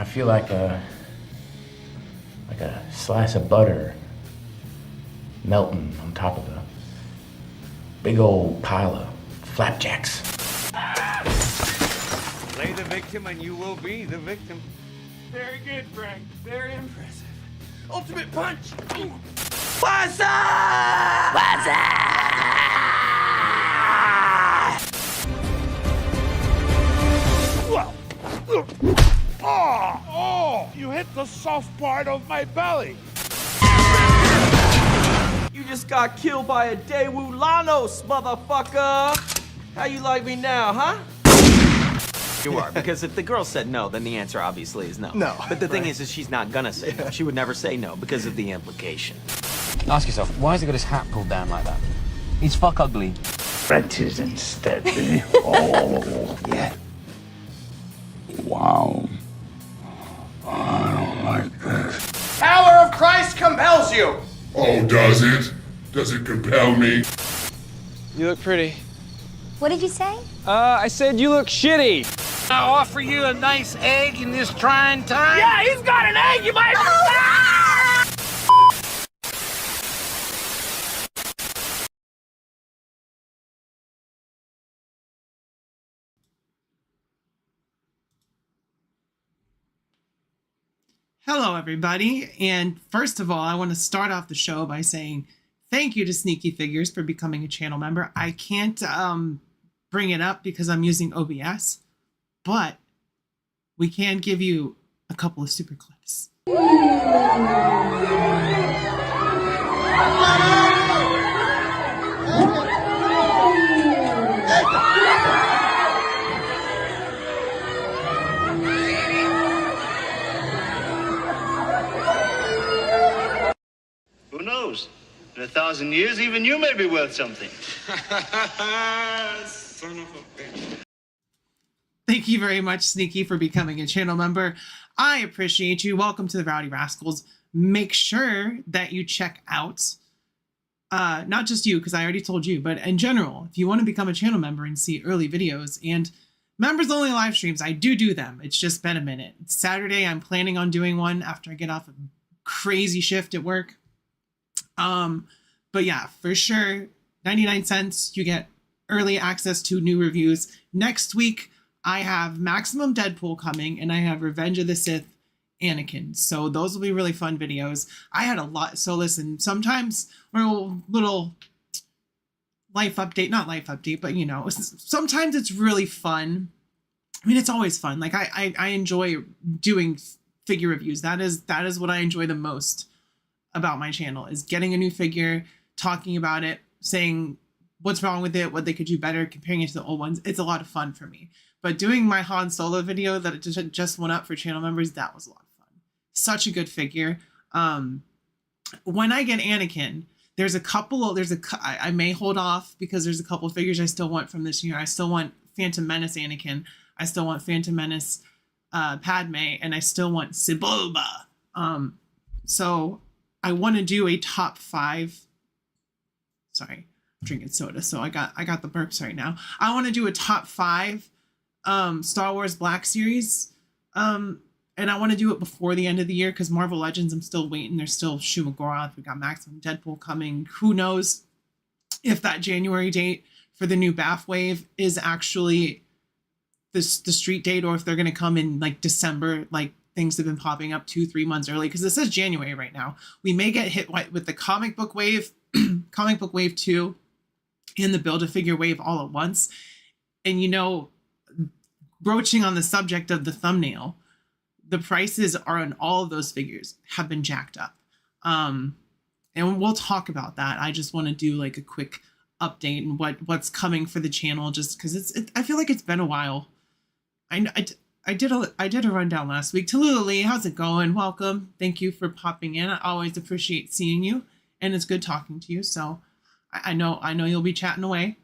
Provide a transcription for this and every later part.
feel like a slice of butter melting on top of a big old pile of flapjacks. Play the victim and you will be the victim. Very good, Frank. Very impressive. Ultimate punch! What's up? What's up? Oh, you hit the soft part of my belly. You just got killed by a Daewoo Lanos, motherfucker! How you like me now, huh? You are, because if the girl said no, then the answer obviously is no. No. But the thing is she's not gonna say no. She would never say no because of the implication. Ask yourself, why has he got his hat pulled down like that? He's fuck ugly. Wrenches instead. Oh, yeah. Wow. I don't like this. Power of Christ compels you! Oh, does it? Does it compel me? You look pretty. What did you say? I said you look shitty. I offer you a nice egg in this trying time. Yeah, he's got an egg, you might. Hello, everybody. And first of all, I want to start off the show by saying thank you to Sneaky Figures for becoming a channel member. I can't bring it up because I'm using OBS, but we can give you a couple of super clips. Who knows? In 1,000 years, even you may be worth something. Son of a bitch. Thank you very much, Sneaky, for becoming a channel member. I appreciate you. Welcome to the Rowdy Rascals. Make sure that you check out, not just you, because I already told you, but in general, if you want to become a channel member and see early videos and members-only live streams, I do them. It's just been a minute. It's Saturday. I'm planning on doing one after I get off a crazy shift at work. But yeah, for sure, 99 cents, you get early access to new reviews. Next week, I have Maximum Deadpool coming, and I have Revenge of the Sith Anakin. So those will be really fun videos. I had a lot. So listen, sometimes we're a little life update, not life update, but you know, sometimes it's really fun. I mean, it's always fun. Like I enjoy doing figure reviews. That is what I enjoy the most about my channel, is getting a new figure, talking about it, saying what's wrong with it, what they could do better, comparing it to the old ones. It's a lot of fun for me. But doing my Han Solo video that it just went up for channel members, that was a lot of fun. Such a good figure. When I get Anakin, I may hold off because there's a couple of figures I still want from this year. I still want Phantom Menace Anakin. I still want Phantom Menace Padme, and I still want Sebulba. So I want to do a top 5. Sorry, I'm drinking soda, so I got the burps right now. I want to do a top 5 Star Wars Black Series. And I want to do it before the end of the year because Marvel Legends, I'm still waiting. There's still Shumagorath. We got Maximum Deadpool coming. Who knows if that January date for the new BAF wave is actually the street date, or if they're going to come in like December, like things have been popping up 2-3 months early, because it says January right now. We may get hit with the comic book wave, comic book wave 2, and the Build-A-Figure wave all at once. And you know, broaching on the subject of the thumbnail, the prices are on all of those figures have been jacked up. And we'll talk about that. I just want to do like a quick update and what's coming for the channel, just because I feel like it's been a while. I did a rundown last week. Tallulah Lee, how's it going? Welcome. Thank you for popping in. I always appreciate seeing you, and it's good talking to you. So I know you'll be chatting away.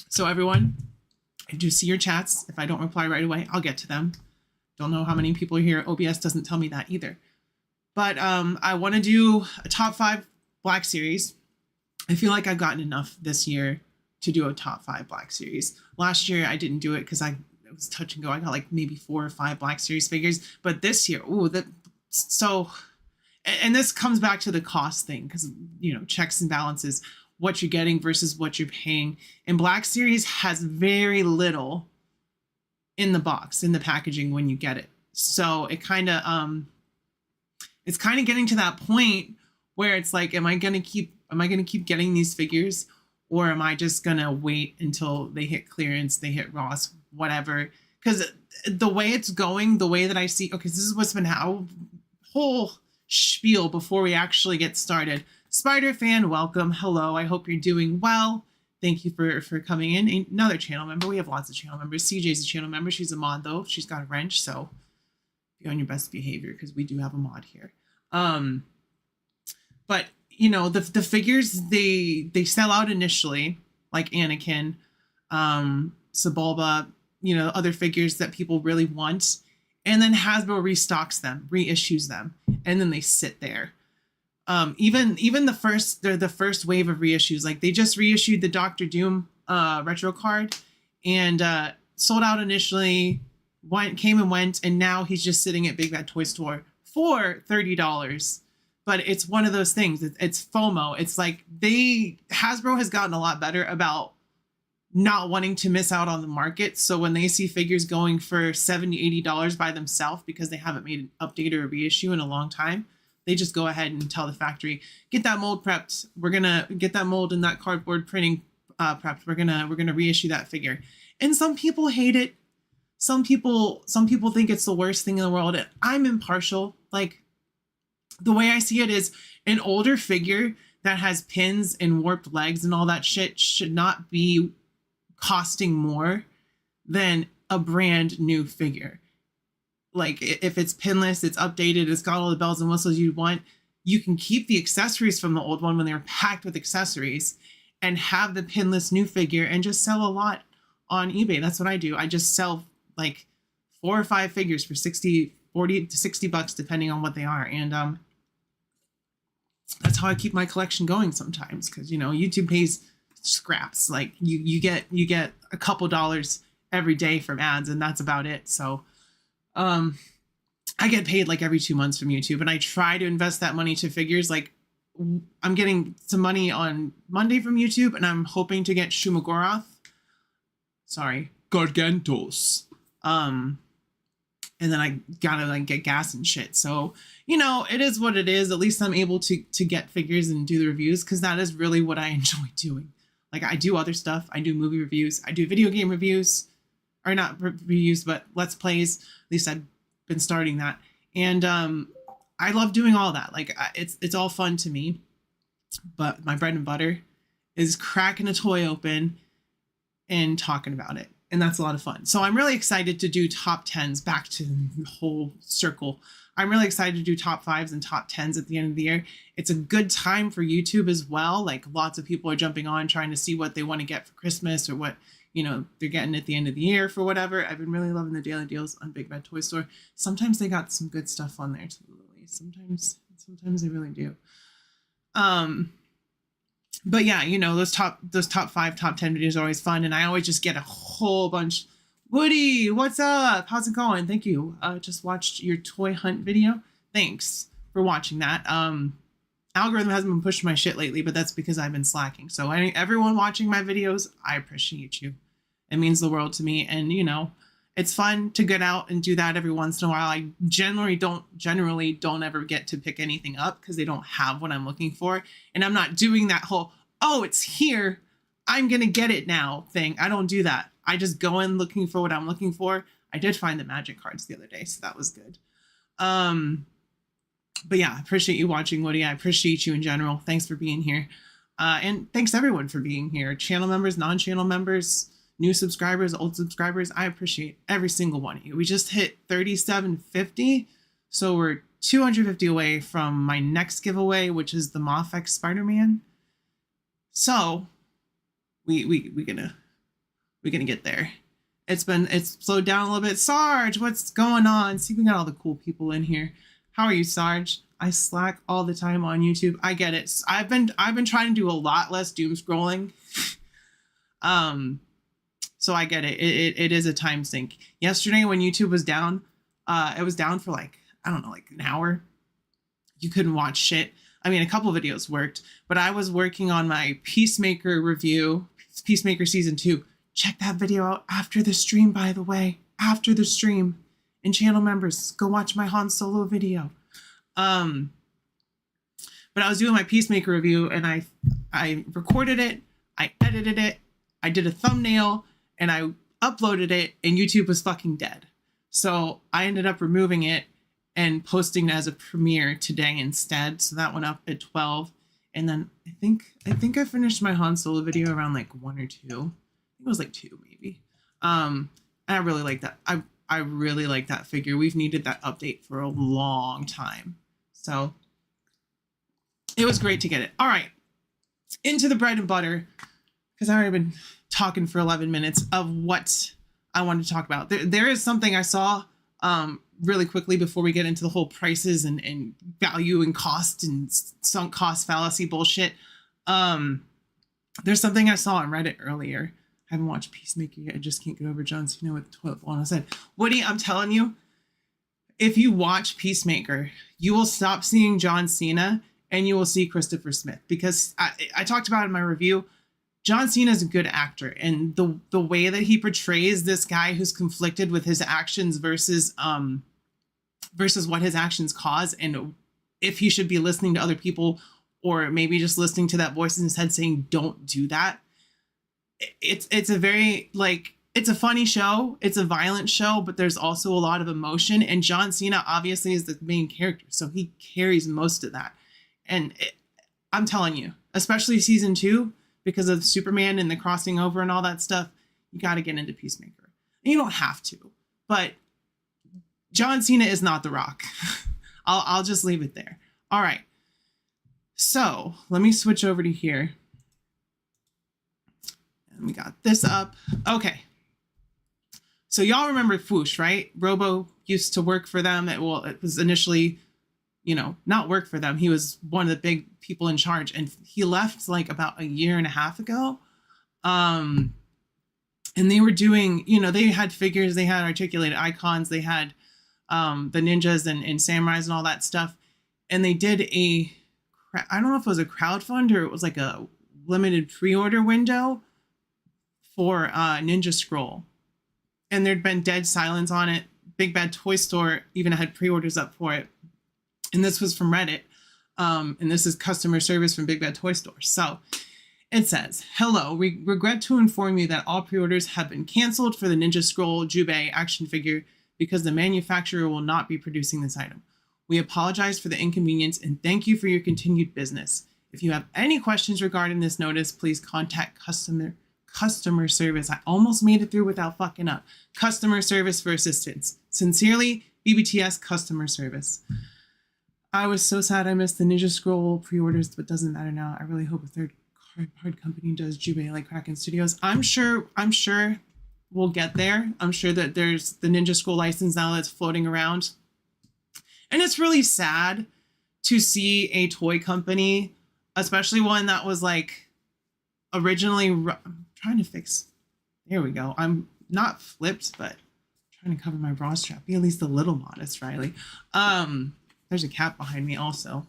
So everyone, I do see your chats. If I don't reply right away, I'll get to them. Don't know how many people are here. OBS doesn't tell me that either. But I want to do a top 5 Black Series. I feel like I've gotten enough this year to do a top 5 Black Series. Last year I didn't do it because it was touch and go. I got like maybe 4 or 5 Black Series figures, but this year, and this comes back to the cost thing, because checks and balances, what you're getting versus what you're paying. And Black Series has very little in the box, in the packaging when you get it. So it kind of it's kind of getting to that point where it's like, am I gonna keep getting these figures, or am I just gonna wait until they hit clearance, they hit Ross, whatever? Because the way it's going, the way that I see, okay, this is what's been whole spiel before we actually get started. Spider fan, welcome. Hello. I hope you're doing well. Thank you for coming in. Another channel member. We have lots of channel members. CJ's a channel member. She's a mod though. She's got a wrench, so be on your best behavior because we do have a mod here. But the figures, they sell out initially, like Anakin, Sebulba, other figures that people really want. And then Hasbro restocks them, reissues them, and then they sit there. Even the first wave of reissues, like they just reissued the Doctor Doom retro card, and sold out initially, came and went, and now he's just sitting at Big Bad Toy Store for $30. But it's one of those things. It's FOMO. It's like Hasbro has gotten a lot better about not wanting to miss out on the market. So when they see figures going for $70, $80 by themselves because they haven't made an update or a reissue in a long time, they just go ahead and tell the factory, get that mold prepped. We're gonna get that mold and that cardboard printing prepped. We're gonna reissue that figure. And some people hate it. Some people think it's the worst thing in the world. And I'm impartial. Like, the way I see it is, an older figure that has pins and warped legs and all that shit should not be costing more than a brand new figure. Like, if it's pinless, it's updated, it's got all the bells and whistles you want, you can keep the accessories from the old one when they were packed with accessories and have the pinless new figure and just sell a lot on eBay. That's what I do. I just sell like 4 or 5 figures for 40 to 60 bucks, depending on what they are. And that's how I keep my collection going sometimes, because YouTube pays scraps. Like you get a couple dollars every day from ads, and that's about it. So I get paid like every 2 months from YouTube, and I try to invest that money to figures. Like, I'm getting some money on Monday from YouTube, and I'm hoping to get Shumagoroth. Sorry, Gargantos. And then I gotta like get gas and shit. So, it is what it is. At least I'm able to get figures and do the reviews, because that is really what I enjoy doing. Like, I do other stuff. I do movie reviews. I do video game reviews, or not reviews, but Let's Plays. At least I've been starting that. And I love doing all that. Like, it's all fun to me. But my bread and butter is cracking a toy open and talking about it. And that's a lot of fun. So I'm really excited to do top 10s, back to the whole circle. I'm really excited to do top 5s and top 10s at the end of the year. It's a good time for YouTube as well. Like, lots of people are jumping on, trying to see what they want to get for Christmas, or what, they're getting at the end of the year for whatever. I've been really loving the daily deals on Big Bad Toy Store. Sometimes they got some good stuff on there too, Lily. Sometimes they really do. But yeah, those top 5, top 10 videos are always fun, and I always just get a whole bunch. Woody, what's up? How's it going? Thank you. Just watched your toy hunt video. Thanks for watching that. Algorithm hasn't been pushing my shit lately, but that's because I've been slacking. So everyone watching my videos, I appreciate you. It means the world to me, and it's fun to get out and do that every once in a while. I generally don't ever get to pick anything up because they don't have what I'm looking for. And I'm not doing that whole, oh, it's here, I'm going to get it now thing. I don't do that. I just go in looking for what I'm looking for. I did find the magic cards the other day, so that was good. But yeah, I appreciate you watching, Woody. I appreciate you in general. Thanks for being here. And thanks everyone for being here. Channel members, non-channel members, new subscribers, old subscribers. I appreciate every single one of you. We just hit 3750, so we're 250 away from my next giveaway, which is the Mofex Spider-Man. So we're gonna get there. It's slowed down a little bit. Sarge, what's going on? See, we got all the cool people in here. How are you, Sarge? I slack all the time on YouTube. I get it. I've been trying to do a lot less doom scrolling. So I get it. It is a time sink. Yesterday when YouTube was down, it was down for like, I don't know, like an hour. You couldn't watch shit. I mean, a couple videos worked, but I was working on my Peacemaker review, Peacemaker season 2. Check that video out after the stream, by the way, after the stream. And channel members, go watch my Han Solo video. But I was doing my Peacemaker review, and I recorded it, I edited it, I did a thumbnail, and I uploaded it, and YouTube was fucking dead. So I ended up removing it and posting it as a premiere today instead. So that went up at 12. And then I think I finished my Han Solo video around like 1 or 2. I think it was like 2 maybe. And I really like that. I really like that figure. We've needed that update for a long time. So it was great to get it. All right, into the bread and butter, because I've already been talking for 11 minutes of what I wanted to talk about. There is something I saw really quickly before we get into the whole prices and value and cost and sunk cost fallacy bullshit. There's something I saw on Reddit earlier. I haven't watched Peacemaker yet. I just can't get over John Cena with the toilet bowl on his head. Woody, I'm telling you, if you watch Peacemaker, you will stop seeing John Cena and you will see Christopher Smith, because I talked about it in my review. John Cena is a good actor, and the way that he portrays this guy who's conflicted with his actions versus what his actions cause, and if he should be listening to other people or maybe just listening to that voice in his head saying don't do that. It's a very, like, it's a funny show, it's a violent show, but there's also a lot of emotion, and John Cena obviously is the main character, so he carries most of that. And I'm telling you, especially season 2, because of Superman and the crossing over and all that stuff, you got to get into Peacemaker. And you don't have to, but John Cena is not The Rock. I'll just leave it there. All right. So let me switch over to here. And we got this up. Okay. So y'all remember Foosh, right? Robo used to work for them. It was initially, not work for them. He was one of the big people in charge, and he left like about a year and a half ago. And they were doing, they had figures, they had articulated icons, they had the ninjas and samurais and all that stuff. And they did I don't know if it was a crowdfund or it was like a limited pre-order window for Ninja Scroll. And there'd been dead silence on it. Big Bad Toy Store even had pre-orders up for it. And this was from Reddit. And this is customer service from Big Bad Toy Store. So it says, "Hello, we regret to inform you that all pre-orders have been canceled for the Ninja Scroll Jubei action figure because the manufacturer will not be producing this item. We apologize for the inconvenience and thank you for your continued business. If you have any questions regarding this notice, please contact customer service." I almost made it through without fucking up. Customer service for assistance. Sincerely, BBTS Customer Service. I was so sad I missed the Ninja Scroll pre-orders, but doesn't matter now. I really hope a third card company does Jubei like Kraken Studios. I'm sure we'll get there. I'm sure that there's the Ninja Scroll license now that's floating around. And it's really sad to see a toy company, especially one that was like originally, I'm trying to fix, there we go. I'm not flipped, but I'm trying to cover my bra strap. Be at least a little modest, Riley. There's a cat behind me also.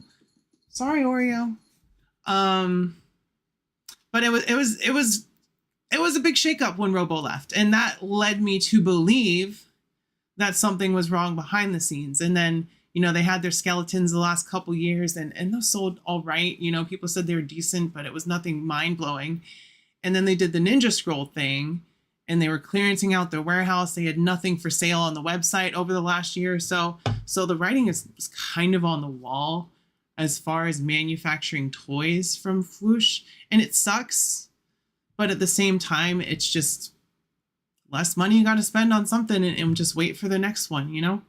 Sorry, Oreo. But it was a big shakeup when Robo left, and that led me to believe that something was wrong behind the scenes. And then, they had their skeletons the last couple years, and those sold all right. People said they were decent, but it was nothing mind-blowing. And then they did the Ninja Scroll thing, and they were clearancing out their warehouse. They had nothing for sale on the website over the last year or so. So the writing is kind of on the wall as far as manufacturing toys from Foosh. And it sucks, but at the same time, it's just less money you got to spend on something and just wait for the next one,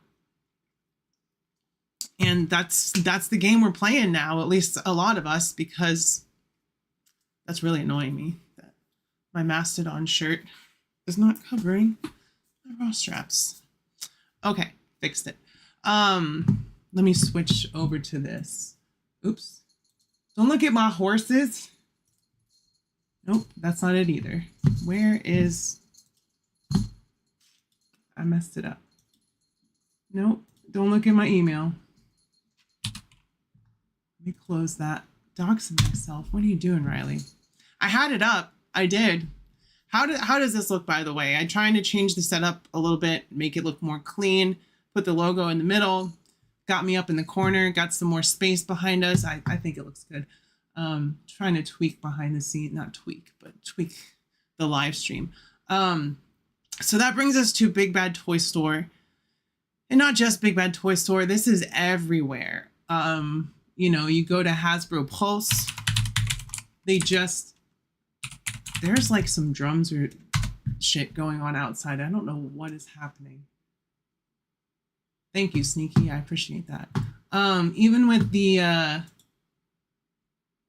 And that's the game we're playing now, at least a lot of us, because that's really annoying me that my Mastodon shirt is not covering my bra straps. Okay, fixed it. Let me switch over to this. Oops. Don't look at my horses. Nope, that's not it either. Where is I messed it up. Nope, don't look at my email. Let me close that. Doxing myself. What are you doing, Riley? I had it up. I did. How does this look, by the way? I'm trying to change the setup a little bit, make it look more clean, put the logo in the middle, got me up in the corner, got some more space behind us. I think it looks good. Trying to tweak behind the scene, not tweak, but tweak the live stream. So that brings us to Big Bad Toy Store. And not just Big Bad Toy Store, this is everywhere. You know, you go to Hasbro Pulse, there's like some drums or shit going on outside. I don't know what is happening. Thank you, Sneaky. I appreciate that. Even with the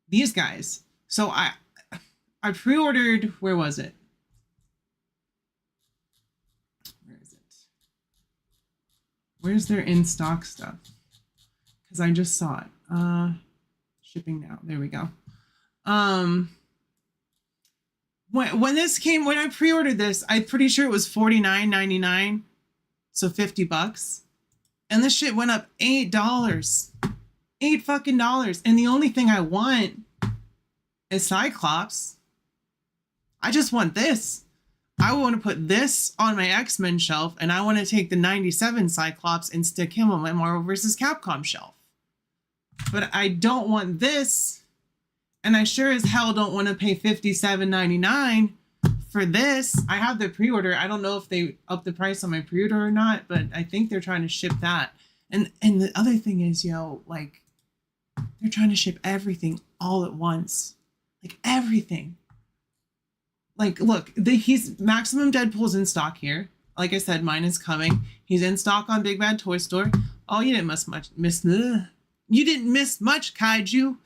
these guys. So I pre-ordered, where was it? Where is it? Where's their in-stock stuff? Because I just saw it. Shipping now. There we go. When I pre-ordered this, I'm pretty sure it was $49.99, so $50, and this shit went up $8, $8 fucking dollars, and the only thing I want is Cyclops. I just want this. I want to put this on my X-Men shelf, and I want to take the '97 Cyclops and stick him on my Marvel vs. Capcom shelf. But I don't want this. And I sure as hell don't want to pay $57.99 for this. I have the pre-order. I don't know if they up the price on my pre-order or not, but I think they're trying to ship that. And the other thing is, like, they're trying to ship everything all at once. Like, everything. Like, look, he's Maximum Deadpool's in stock here. Like I said, mine is coming. He's in stock on Big Bad Toy Store. Oh, you didn't miss much, Kaiju.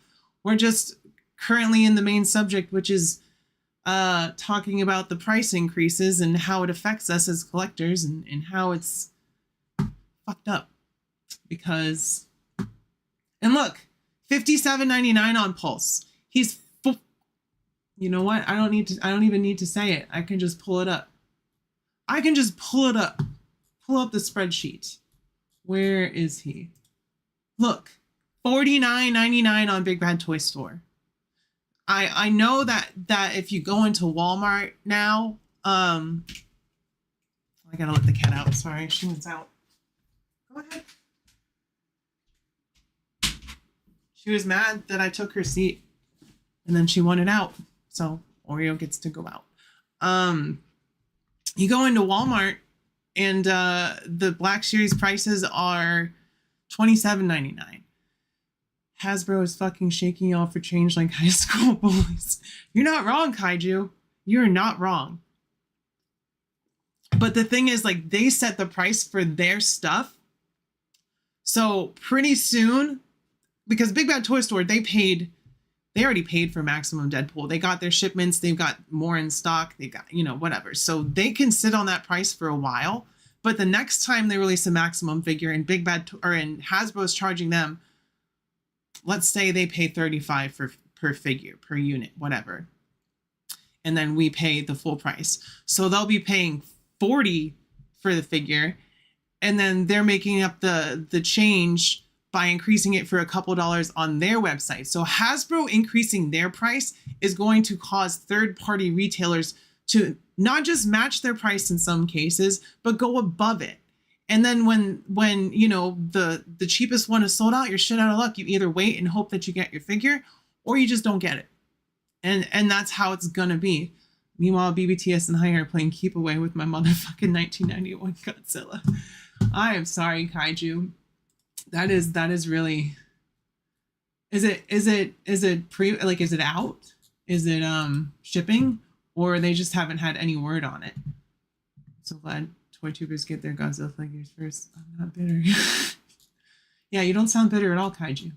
We're just currently in the main subject, which is talking about the price increases and how it affects us as collectors and how it's fucked up. Because, and look, $57.99 on Pulse. He's you know what? I don't even need to say it. I can just pull it up. Pull up the spreadsheet. Where is he? Look, $49.99 on Big Bad Toy Store. I know that if you go into Walmart now, I gotta let the cat out. Sorry, she was out. Go ahead. She was mad that I took her seat, and then she wanted out. So Oreo gets to go out. You go into Walmart, and the Black Series prices are $27.99. Hasbro is fucking shaking y'all for change like high school bullies. You're not wrong, Kaiju. You're not wrong. But the thing is, like, they set the price for their stuff. So pretty soon, because Big Bad Toy Store, they already paid for Maximum Deadpool. They got their shipments. They've got more in stock. They've got, whatever. So they can sit on that price for a while. But the next time they release a Maximum figure and Hasbro's charging them, let's say they pay $35 per figure, per unit, whatever. And then we pay the full price. So they'll be paying $40 for the figure. And then they're making up the change by increasing it for a couple dollars on their website. So Hasbro increasing their price is going to cause third-party retailers to not just match their price in some cases, but go above it. And then when the cheapest one is sold out, you're shit out of luck. You either wait and hope that you get your figure, or you just don't get it. And that's how it's gonna be. Meanwhile, BBTS and Higher are playing Keep Away with my motherfucking 1991 Godzilla. I am sorry, Kaiju. That is really. Is it out? Is it shipping? Or they just haven't had any word on it? So glad toy tubers get their Godzilla figures first. I'm not bitter. Yeah, you don't sound bitter at all, Kaiju.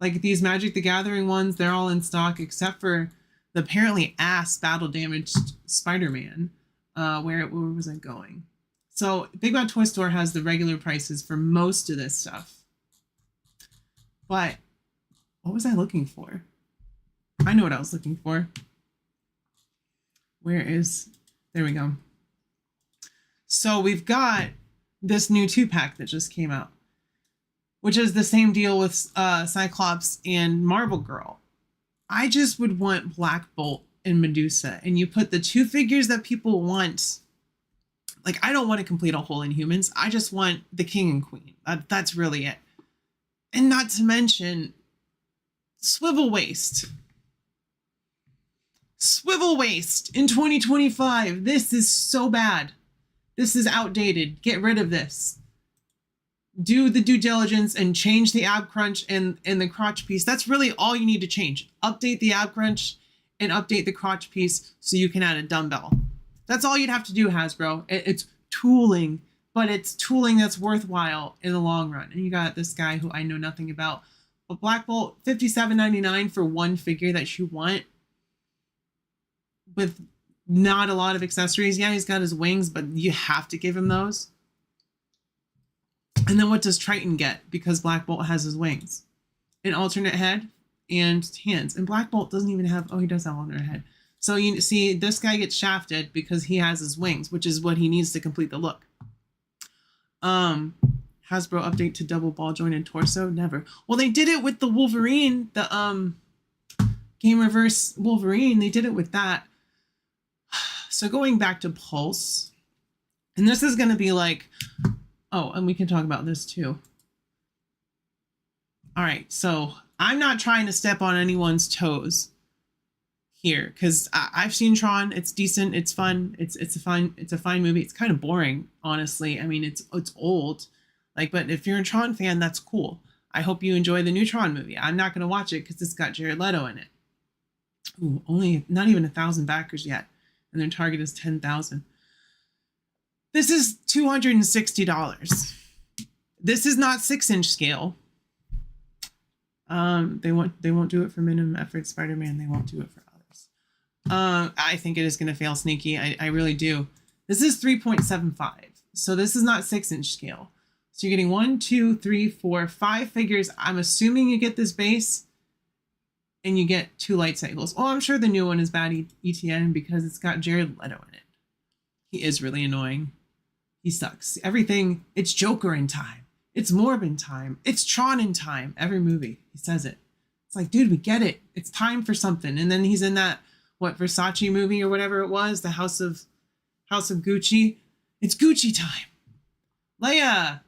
Like these Magic the Gathering ones, they're all in stock except for the apparently ass battle damaged Spider-Man. Where was I going? So Big Bad Toy Store has the regular prices for most of this stuff. But what was I looking for? I know what I was looking for. There we go. So we've got this new 2-pack that just came out, which is the same deal with Cyclops and Marvel Girl. I just would want Black Bolt and Medusa, and you put the 2 figures that people want. Like, I don't want to complete a whole Inhumans. I just want the King and Queen. That's really it. And not to mention Swivel Waist. Swivel Waist in 2025. This is so bad. This is outdated. Get rid of this. Do the due diligence and change the ab crunch and the crotch piece. That's really all you need to change. Update the ab crunch and update the crotch piece so you can add a dumbbell. That's all you'd have to do, Hasbro. It's tooling, but it's tooling that's worthwhile in the long run. And you got this guy who I know nothing about. But Black Bolt, $57.99 for one figure that you want with not a lot of accessories. Yeah, he's got his wings, but you have to give him those. And then what does Triton get? Because Black Bolt has his wings. An alternate head and hands. And Black Bolt doesn't even have... Oh, he does have alternate head. So you see, this guy gets shafted because he has his wings, which is what he needs to complete the look. Hasbro update to double ball jointed torso? Never. Well, they did it with the Wolverine, the Game Reverse Wolverine. They did it with that. So going back to Pulse, and this is going to be like... Oh, and we can talk about this too. All right, so I'm not trying to step on anyone's toes here because I've seen Tron. It's decent. It's fun. It's a fine movie. It's kind of boring, honestly. I mean, it's old, like, but if you're a Tron fan, that's cool. I hope you enjoy the new Tron movie. I'm not gonna watch it because it's got Jared Leto in it. Ooh, only not even 1,000 backers yet, and their target is 10,000. This is $260. This is not 6-inch scale. They won't do it for minimum effort Spider-Man. They won't do it for others. I think it is going to fail sneaky. I really do. This is 3.75. So this is not 6-inch scale. So you're getting 1, 2, 3, 4, 5 figures. I'm assuming you get this base and you get 2 light cycles. Oh, I'm sure the new one is bad ETN because it's got Jared Leto in it. He is really annoying. He sucks. Everything, it's Joker in time. It's Morb in time. It's Tron in time. Every movie, he says it. It's like, dude, we get it. It's time for something. And then he's in that, Versace movie or whatever it was, the House of Gucci. It's Gucci time. Leia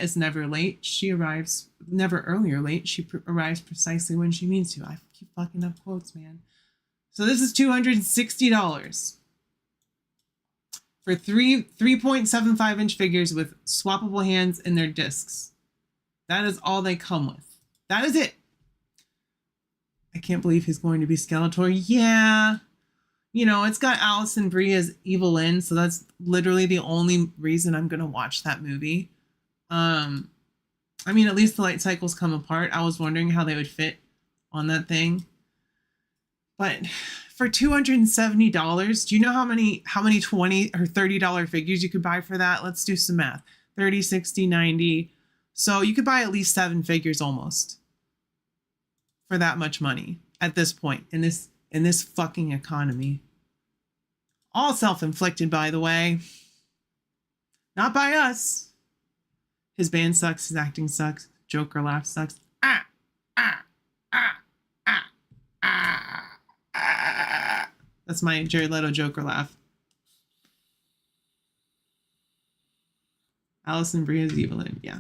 is never late. She arrives never earlier late. She arrives precisely when she means to. I keep fucking up quotes, man. So this is $260. For 3.75-inch figures with swappable hands and their discs. That is all they come with. That is it. I can't believe he's going to be Skeletor. Yeah. You know, it's got Alison Brie as Evelyn, so that's literally the only reason I'm going to watch that movie. I mean, at least the light cycles come apart. I was wondering how they would fit on that thing. But... for $270, do you know how many $20 or $30 figures you could buy for that? Let's do some math. 30, 60, 90. So you could buy at least 7 figures almost for that much money at this point in this fucking economy. All self-inflicted, by the way. Not by us. His band sucks, his acting sucks, Joker laugh sucks. That's my Jared Leto Joker laugh. Alison Brie is Evelyn, yeah.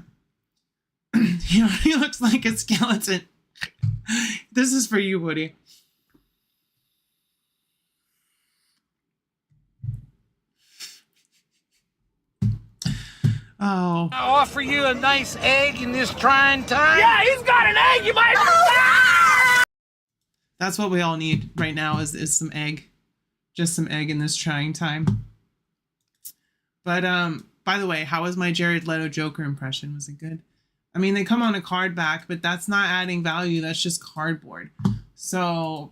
He looks like a skeleton. This is for you, Woody. Oh. I offer you a nice egg in this trying time. Yeah, he's got an egg. You might. That's what we all need right now is some egg. Just some egg in this trying time. But by the way, how was my Jared Leto Joker impression? Was it good? I mean, they come on a card back, but that's not adding value. That's just cardboard. So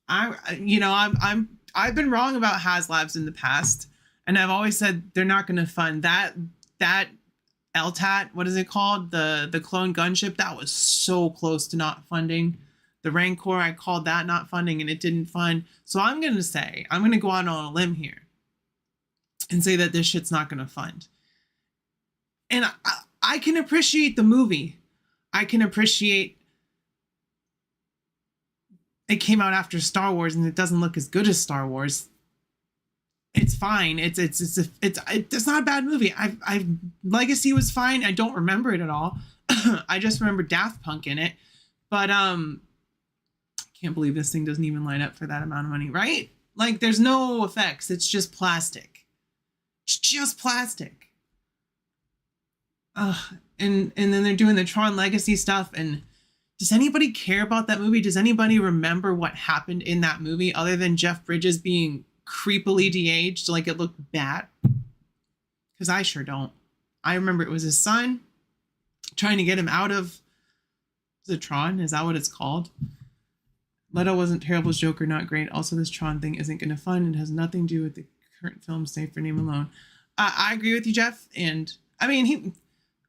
I've been wrong about HasLabs in the past, and I've always said they're not going to fund that LTAT. What is it called? The clone gunship. That was so close to not funding. The Rancor, I called that not funding and it didn't fund. So I'm going to go out on a limb here. and say that this shit's not going to fund. And I can appreciate the movie. I can appreciate it came out after Star Wars and it doesn't look as good as Star Wars. It's fine. It's not a bad movie. Legacy was fine. I don't remember it at all. I just remember Daft Punk in it. But I can't believe this thing doesn't even light up for that amount of money, right? Like there's no effects. It's just plastic. It's just plastic. And then they're doing the Tron Legacy stuff. And does anybody care about that movie? Does anybody remember what happened in that movie other than Jeff Bridges being creepily de-aged, like it looked bad? Because I sure don't. I remember it was his son trying to get him out of the Tron. Is that what it's called? Leto wasn't terrible as Joker, not great. Also, this Tron thing isn't going to fund. It has nothing to do with the current film, save for name alone. I agree with you, Jeff. And I mean,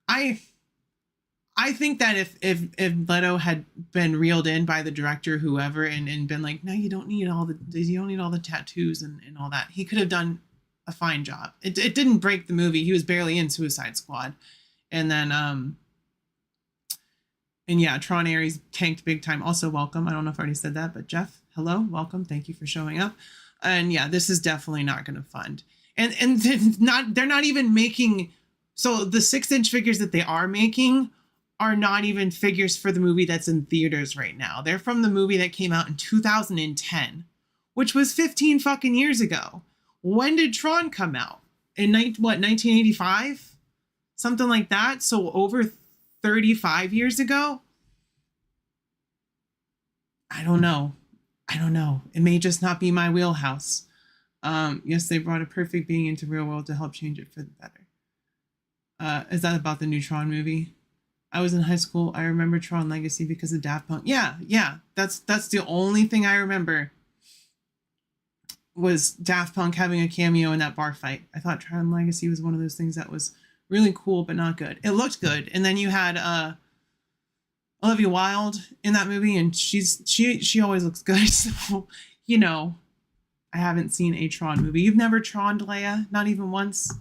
I think that if Leto had been reeled in by the director, whoever, and been like, no, you don't need all the tattoos and all that, he could have done a fine job. It didn't break the movie. He was barely in Suicide Squad. And then, and yeah, Tron Ares tanked big time. Also, welcome. I don't know if I already said that, but Jeff, hello, welcome. Thank you for showing up. And yeah, this is definitely not going to fund. And they're not even making, so the 6-inch figures that they are making are not even figures for the movie that's in theaters right now. They're from the movie that came out in 2010, which was 15 fucking years ago. When did Tron come out? In 1985? Something like that. So over 35 years ago? I don't know. It may just not be my wheelhouse. Yes, they brought a perfect being into real world to help change it for the better. Is that about the new Tron movie? I was in high school. I remember Tron Legacy because of Daft Punk. Yeah. That's the only thing I remember was Daft Punk having a cameo in that bar fight. I thought Tron Legacy was one of those things that was really cool, but not good. It looked good. And then you had Olivia Wilde in that movie, and she always looks good. So, you know, I haven't seen a Tron movie. You've never Troned, Leia? Not even once?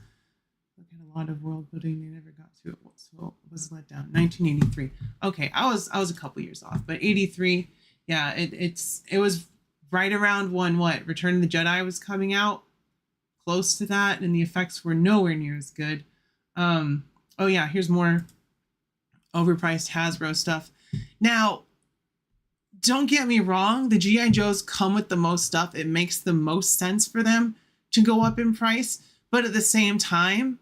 Look at a lot of world building. They never got to it. So it was let down. 1983. Okay, I was a couple years off, but 83. Yeah, it was right around when Return of the Jedi was coming out, close to that, and the effects were nowhere near as good. Oh yeah, here's more overpriced Hasbro stuff. Now, don't get me wrong, the G.I. Joes come with the most stuff. It makes the most sense for them to go up in price, but at the same time,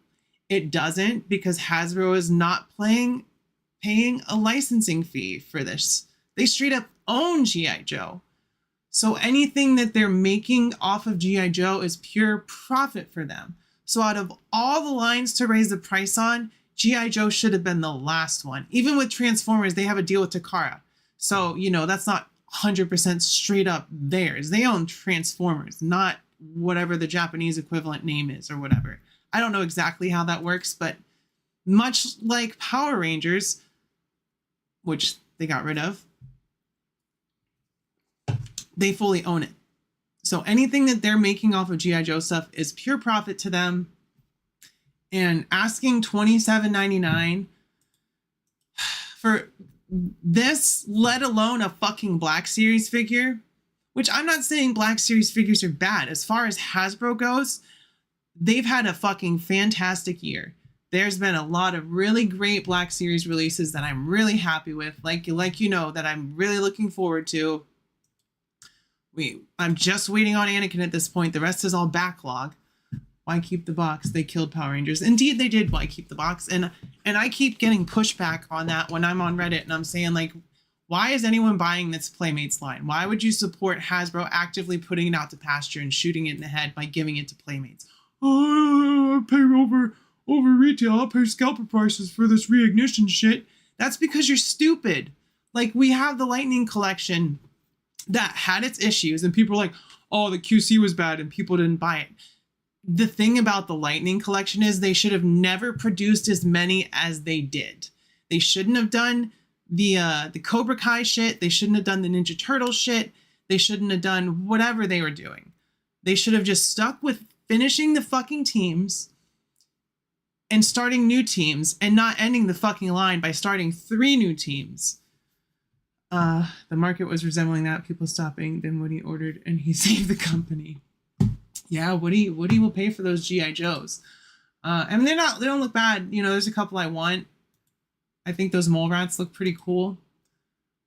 it doesn't, because Hasbro is not paying a licensing fee for this. They straight up own G.I. Joe. So anything that they're making off of G.I. Joe is pure profit for them. So out of all the lines to raise the price on, G.I. Joe should have been the last one. Even with Transformers, they have a deal with Takara. So, you know, that's not 100% straight up theirs. They own Transformers, not whatever the Japanese equivalent name is or whatever. I don't know exactly how that works, but much like Power Rangers, which they got rid of, they fully own it. So anything that they're making off of G.I. Joe stuff is pure profit to them. And asking $27.99 for this, let alone a fucking Black Series figure, which I'm not saying Black Series figures are bad. As far as Hasbro goes, they've had a fucking fantastic year. There's been a lot of really great Black Series releases that I'm really happy with, like you know, that I'm really looking forward to. I'm just waiting on Anakin at this point. The rest is all backlog. Why keep the box? They killed Power Rangers. Indeed, they did. Why keep the box? And I keep getting pushback on that when I'm on Reddit and I'm saying, like, why is anyone buying this Playmates line? Why would you support Hasbro actively putting it out to pasture and shooting it in the head by giving it to Playmates? Oh, I pay over retail. I'll pay scalper prices for this reignition shit. That's because you're stupid. Like, we have the Lightning collection that had its issues and people were like, oh, the QC was bad and people didn't buy it. The thing about the Lightning collection is they should have never produced as many as they did. They shouldn't have done the Cobra Kai shit. They shouldn't have done the Ninja Turtle shit. They shouldn't have done whatever they were doing. They should have just stuck with finishing the fucking teams and starting new teams and not ending the fucking line by starting 3 new teams. The market was resembling that. People stopping. Then Woody ordered and he saved the company. Yeah, Woody will pay for those G.I. Joes. I mean, they don't look bad. You know, there's a couple I want. I think those mole rats look pretty cool.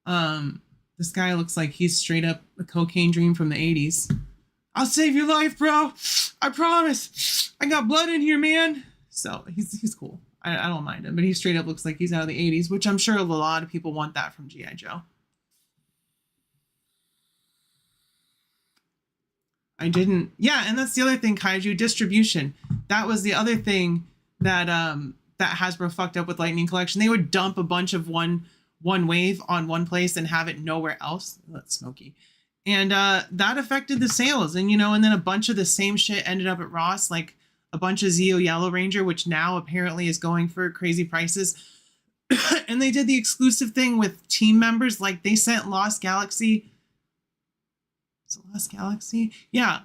This guy looks like he's straight up a cocaine dream from the 80s. I'll save your life, bro. I promise. I got blood in here, man. So he's cool. I don't mind him, but he straight up looks like he's out of the 80s, which I'm sure a lot of people want that from G.I. Joe. Yeah, and that's the other thing, Kaiju, distribution. That was the other thing that that Hasbro fucked up with Lightning Collection. They would dump a bunch of one wave on one place and have it nowhere else. That's smoky. And that affected the sales. And, you know, and then a bunch of the same shit ended up at Ross, like a bunch of Zeo Yellow Ranger, which now apparently is going for crazy prices. And they did the exclusive thing with team members. Like they sent Lost Galaxy. Is it Lost Galaxy? Yeah.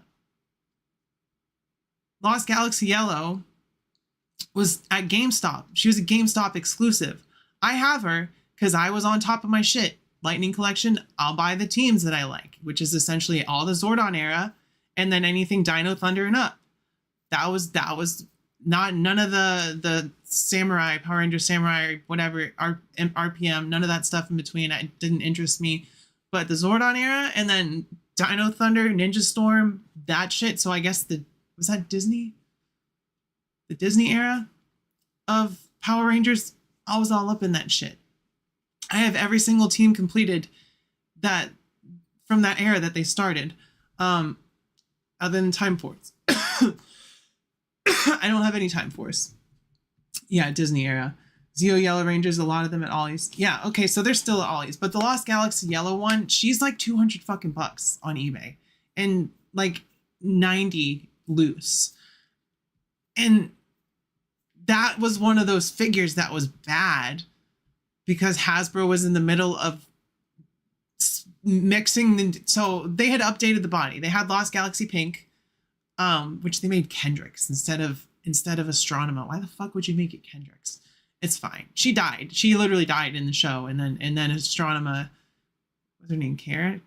Lost Galaxy Yellow was at GameStop. She was a GameStop exclusive. I have her because I was on top of my shit. Lightning Collection, I'll buy the teams that I like, which is essentially all the Zordon era and then anything Dino Thunder and up. That was not none of the Samurai, Power Ranger Samurai, whatever, RPM, none of that stuff in between. It didn't interest me. But the Zordon era and then Dino Thunder, Ninja Storm, that shit. So I guess was that Disney? The Disney era of Power Rangers? I was all up in that shit. I have every single team completed that from that era that they started, other than Time Force. I don't have any Time Force. Yeah, Disney era. Zeo Yellow Rangers, a lot of them at Ollie's. Yeah, okay, so they're still at Ollie's. But the Lost Galaxy Yellow one, she's like 200 fucking bucks on eBay. And like 90 loose. And that was one of those figures that was bad because Hasbro was in the middle of mixing. So they had updated the body. They had Lost Galaxy Pink, which they made Kendricks instead of Astronema. Why the fuck would you make it Kendricks? It's fine. She died. She literally died in the show. And then Astronema, what's her name? Karen?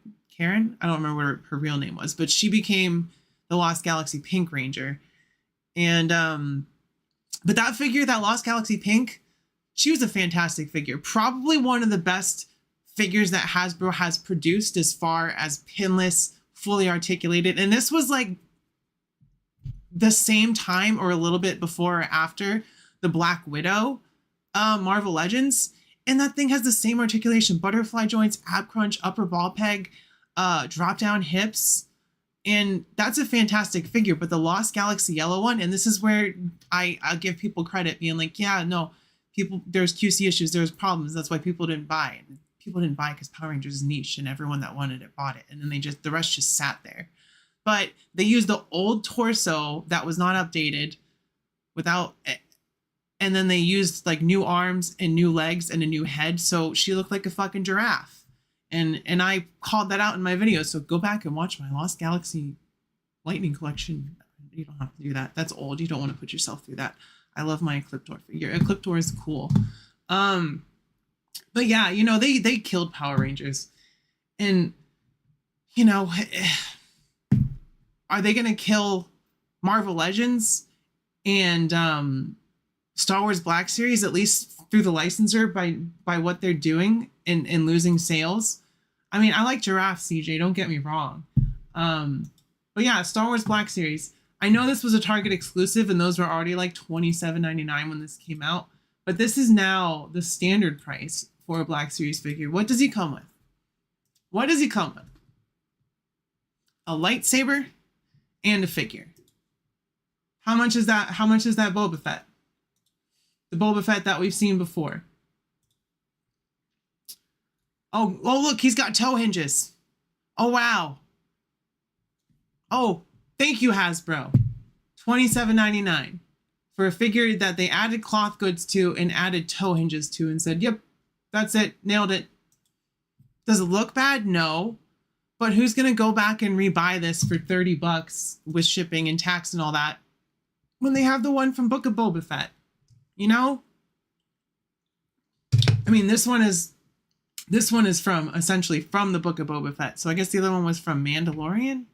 I don't remember what her real name was, but she became the Lost Galaxy Pink Ranger. And, but that figure, that Lost Galaxy Pink, she was a fantastic figure. Probably one of the best figures that Hasbro has produced as far as pinless, fully articulated. And this was like the same time or a little bit before or after the Black Widow Marvel Legends. And that thing has the same articulation, butterfly joints, ab crunch, upper ball peg, drop down hips. And that's a fantastic figure. But the Lost Galaxy Yellow one, and this is where I'll give people credit, being like, yeah, no, there's QC issues, there's problems. That's why people didn't buy it. People didn't buy it because Power Rangers is niche and everyone that wanted it bought it. And then the rest just sat there. But they used the old torso that was not updated and then they used like new arms and new legs and a new head. So she looked like a fucking giraffe. And I called that out in my video. So go back and watch my Lost Galaxy Lightning Collection. You don't have to do that. That's old. You don't want to put yourself through that. I love my Ecliptor figure. Ecliptor is cool. But yeah, you know, they killed Power Rangers. And, you know, are they going to kill Marvel Legends and Star Wars Black Series, at least through the licensor by what they're doing and losing sales? I mean, I like Giraffe, CJ, don't get me wrong. But yeah, Star Wars Black Series. I know this was a Target exclusive and those were already like $27.99 when this came out. But this is now the standard price for a Black Series figure. What does he come with? What does he come with? A lightsaber and a figure. How much is that? How much is that Boba Fett? The Boba Fett that we've seen before. Oh, look, he's got toe hinges. Oh, wow. Oh, thank you, Hasbro. $27.99 for a figure that they added cloth goods to and added toe hinges to and said, yep, that's it, nailed it. Does it look bad? No. But who's going to go back and rebuy this for $30 with shipping and tax and all that when they have the one from Book of Boba Fett? You know? I mean, this one is from essentially from the Book of Boba Fett. So I guess the other one was from Mandalorian.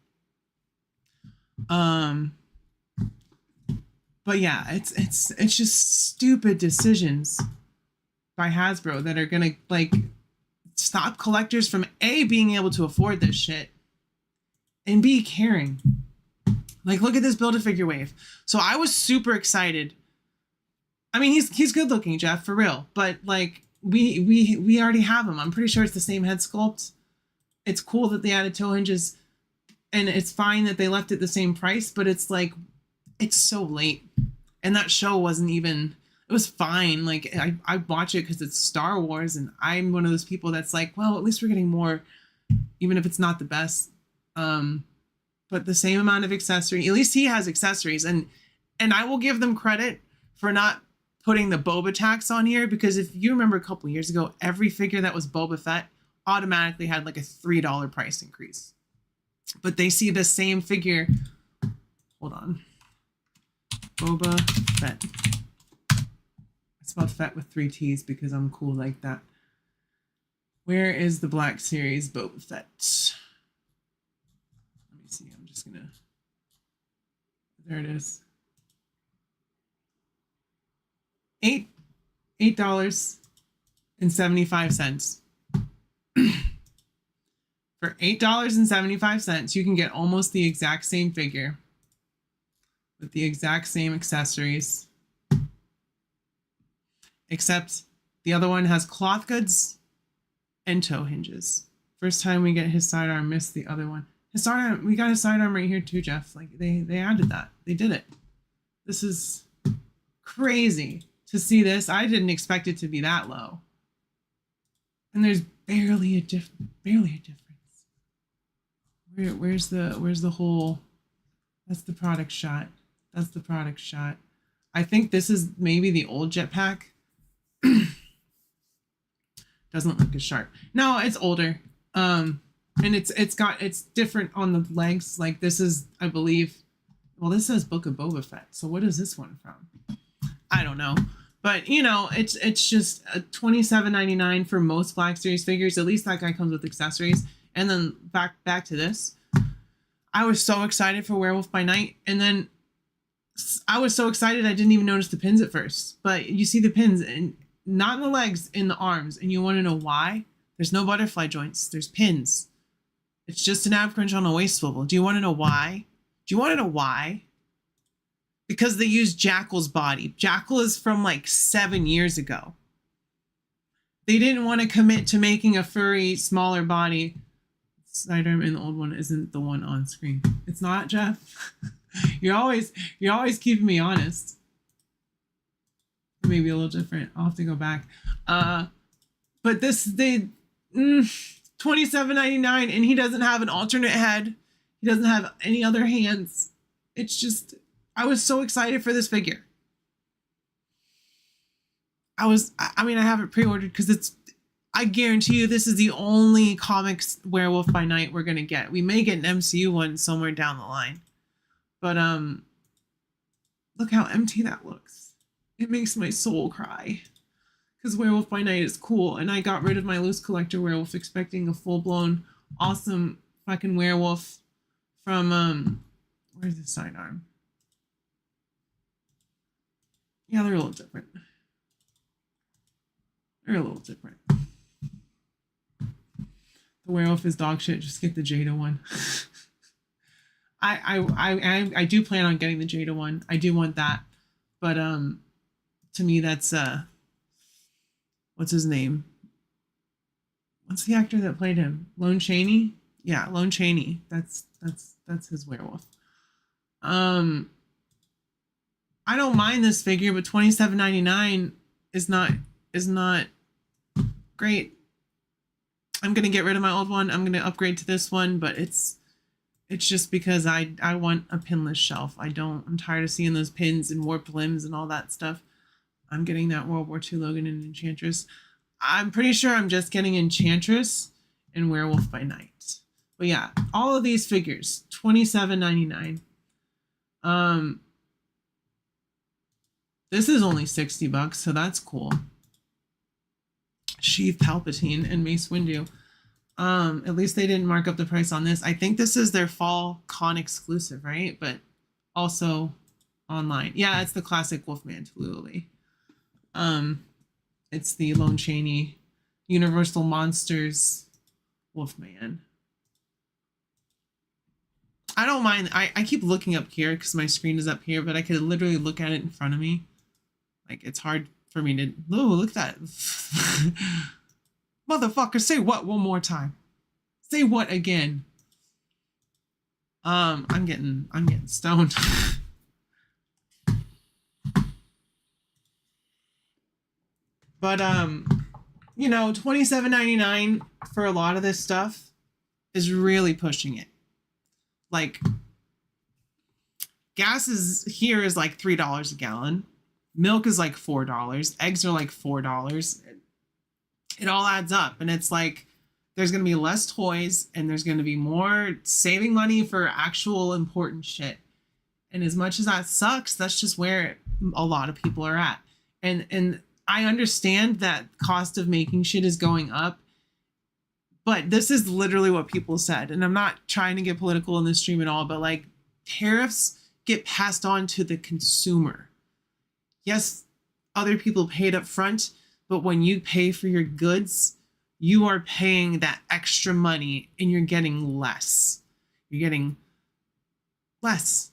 But yeah, it's just stupid decisions by Hasbro that are gonna like stop collectors from A, being able to afford this shit, and B, caring. Like, look at this Build-A-Figure wave. So I was super excited. I mean, he's good looking, Jeff, for real. But like we already have him. I'm pretty sure it's the same head sculpt. It's cool that they added toe hinges, and it's fine that they left it the same price, but it's like, it's so late. And that show wasn't even, it was fine. Like, I watch it because it's Star Wars, and I'm one of those people that's like, well, at least we're getting more, even if it's not the best. But the same amount of accessory, at least he has accessories. And I will give them credit for not putting the Boba tax on here, because if you remember a couple years ago, every figure that was Boba Fett automatically had like a $3 price increase. But they see the same figure. Hold on. Boba Fett. I spelled Fett with 3 T's because I'm cool like that. Where is the Black Series Boba Fett? Let me see. I'm just gonna. There it is. $8.75. For $8.75, you can get almost the exact same figure with the exact same accessories, except the other one has cloth goods and toe hinges. First time we get his sidearm, missed the other one. His sidearm, we got his sidearm right here too, Jeff. Like they added that. They did it. This is crazy to see this. I didn't expect it to be that low. And there's barely a difference. Where's the whole? That's the product shot. That's the product shot. I think this is maybe the old jetpack. Doesn't look as sharp. No, it's older. And it's different on the legs. Like this is, I believe, well, this says Book of Boba Fett. So what is this one from? I don't know. But you know, it's just a $27.99 for most Black Series figures. At least that guy comes with accessories. And then back to this. I was so excited for Werewolf by Night, and then I was so excited I didn't even notice the pins at first. But you see the pins, and not in the legs, in the arms. And you want to know why? There's no butterfly joints. There's pins. It's just an ab crunch on a waist swivel. Do you want to know why? Do you want to know why? Because they used Jackal's body. Jackal is from like 7 years ago. They didn't want to commit to making a furry, smaller body. Sidearm in the old one isn't the one on screen. It's not, Jeff. You're always keeping me honest. Maybe a little different. I'll have to go back. But this $27.99, and he doesn't have an alternate head. He doesn't have any other hands. It's just, I was so excited for this figure. I have it pre-ordered because I guarantee you this is the only comics Werewolf by Night we're going to get. We may get an MCU one somewhere down the line. But look how empty that looks. It makes my soul cry. Because Werewolf by Night is cool. And I got rid of my loose collector werewolf expecting a full-blown awesome fucking werewolf from, where's the sidearm? Yeah, they're a little different. They're a little different. The werewolf is dog shit. Just get the Jada one. I do plan on getting the Jada one. I do want that, but to me that's what's his name? What's the actor that played him? Lon Chaney. Yeah, Lon Chaney. That's his werewolf. I don't mind this figure, but $27.99 is not great. I'm gonna get rid of my old one. I'm gonna upgrade to this one, but it's just because I want a pinless shelf. I'm tired of seeing those pins and warped limbs and all that stuff. I'm getting that World War II Logan and Enchantress. I'm pretty sure I'm just getting Enchantress and Werewolf by Night. But yeah, all of these figures, $27.99. This is only $60, so that's cool. Sheev Palpatine and Mace Windu. At least they didn't mark up the price on this. I think this is their fall con exclusive, right? But also online. Yeah, it's the classic Wolfman Tallulah. It's the Lon Chaney Universal Monsters Wolfman. I don't mind. I keep looking up here because my screen is up here, but I could literally look at it in front of me. Like, it's hard for me to... Oh, look at that. Motherfucker, say what one more time? Say what again? I'm getting stoned. But you know, $27.99 for a lot of this stuff is really pushing it. Like, gas is like $3 a gallon. Milk is like $4. Eggs are like $4. It all adds up, and it's like there's going to be less toys and there's going to be more saving money for actual important shit. And as much as that sucks, that's just where a lot of people are at. And I understand that cost of making shit is going up, but this is literally what people said. And I'm not trying to get political in this stream at all, but like, tariffs get passed on to the consumer. Yes, other people paid up front, but when you pay for your goods, you are paying that extra money and you're getting less. You're getting less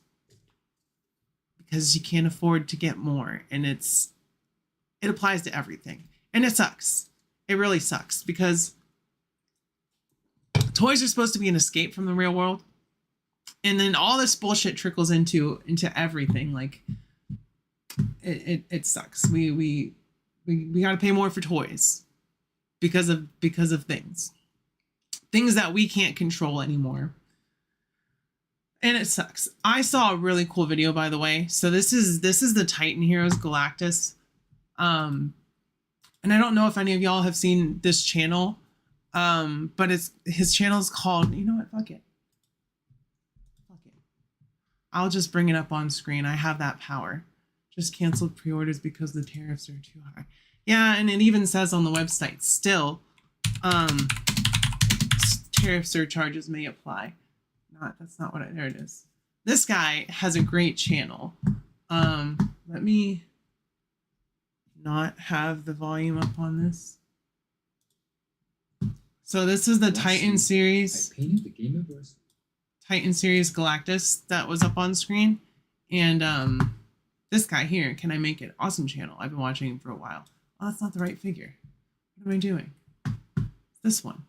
because you can't afford to get more. And it applies to everything. And it sucks. It really sucks because toys are supposed to be an escape from the real world. And then all this bullshit trickles into everything. Like, it sucks. We got to pay more for toys because of things that we can't control anymore. And it sucks. I saw a really cool video, by the way. So this is the Titan Heroes Galactus. And I don't know if any of y'all have seen this channel. But his channel is called, you know what? Fuck it. I'll just bring it up on screen. I have that power. Just canceled pre-orders because the tariffs are too high. Yeah, and it even says on the website still, tariff surcharges may apply. That's not what there it is. This guy has a great channel. Let me not have the volume up on this. So this is the Titan series. Titan series Galactus that was up on screen. And this guy here, Can I Make It? Awesome channel. I've been watching him for a while. Oh, that's not the right figure. What am I doing? This one.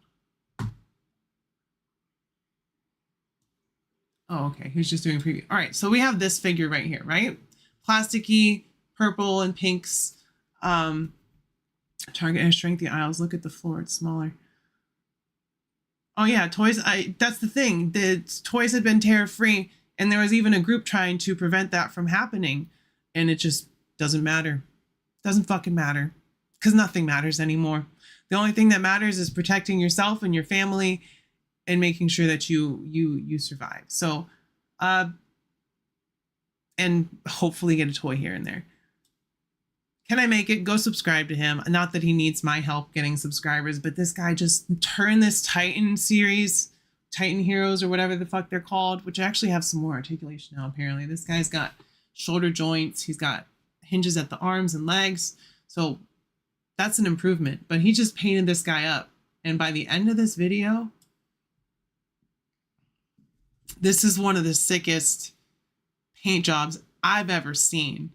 Oh, okay. He was just doing preview. All right, so we have this figure right here, right? Plasticky, purple and pinks. Target and shrink the aisles. Look at the floor. It's smaller. Oh yeah, toys. That's the thing. The toys had been tariff-free, and there was even a group trying to prevent that from happening, and it just doesn't matter. Doesn't fucking matter, because nothing matters anymore. The only thing that matters is protecting yourself and your family, and making sure that you survive. So, and hopefully get a toy here and there. Can I Make It? Go subscribe to him. Not that he needs my help getting subscribers, but this guy just turned this Titan series, Titan Heroes or whatever the fuck they're called, which actually have some more articulation now, apparently. This guy's got shoulder joints. He's got hinges at the arms and legs. So that's an improvement. But he just painted this guy up. And by the end of this video, this is one of the sickest paint jobs I've ever seen.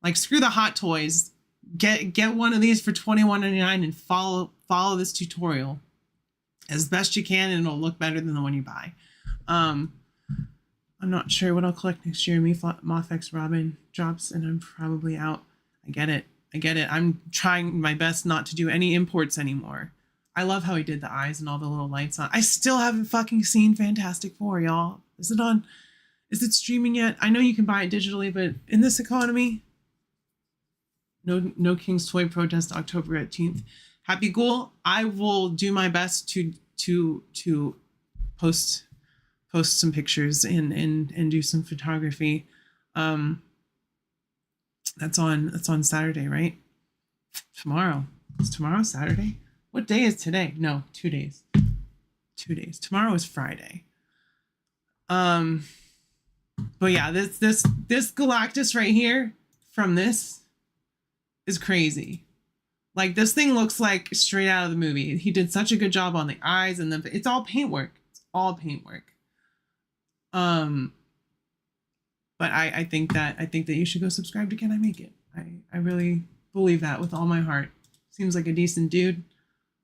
Like, screw the hot toys. Get one of these for $21.99 and follow this tutorial as best you can, and it'll look better than the one you buy. I'm not sure what I'll collect next year. Moth-X Robin drops, and I'm probably out. I get it. I'm trying my best not to do any imports anymore. I love how he did the eyes and all the little lights on. I still haven't fucking seen Fantastic Four, y'all. Is it streaming yet? I know you can buy it digitally, but in this economy... No King's Toy protest October 18th. Happy Ghoul. I will do my best to post some pictures and do some photography. That's on Saturday, right? Tomorrow. Is tomorrow Saturday? What day is today? No, 2 days. 2 days. Tomorrow is Friday. But yeah, this Galactus right here from this is crazy. Like, this thing looks like straight out of the movie. He did such a good job on the eyes, and then it's all paintwork. It's all paintwork. But I think that you should go subscribe to Can I Make It. I really believe that with all my heart. Seems like a decent dude.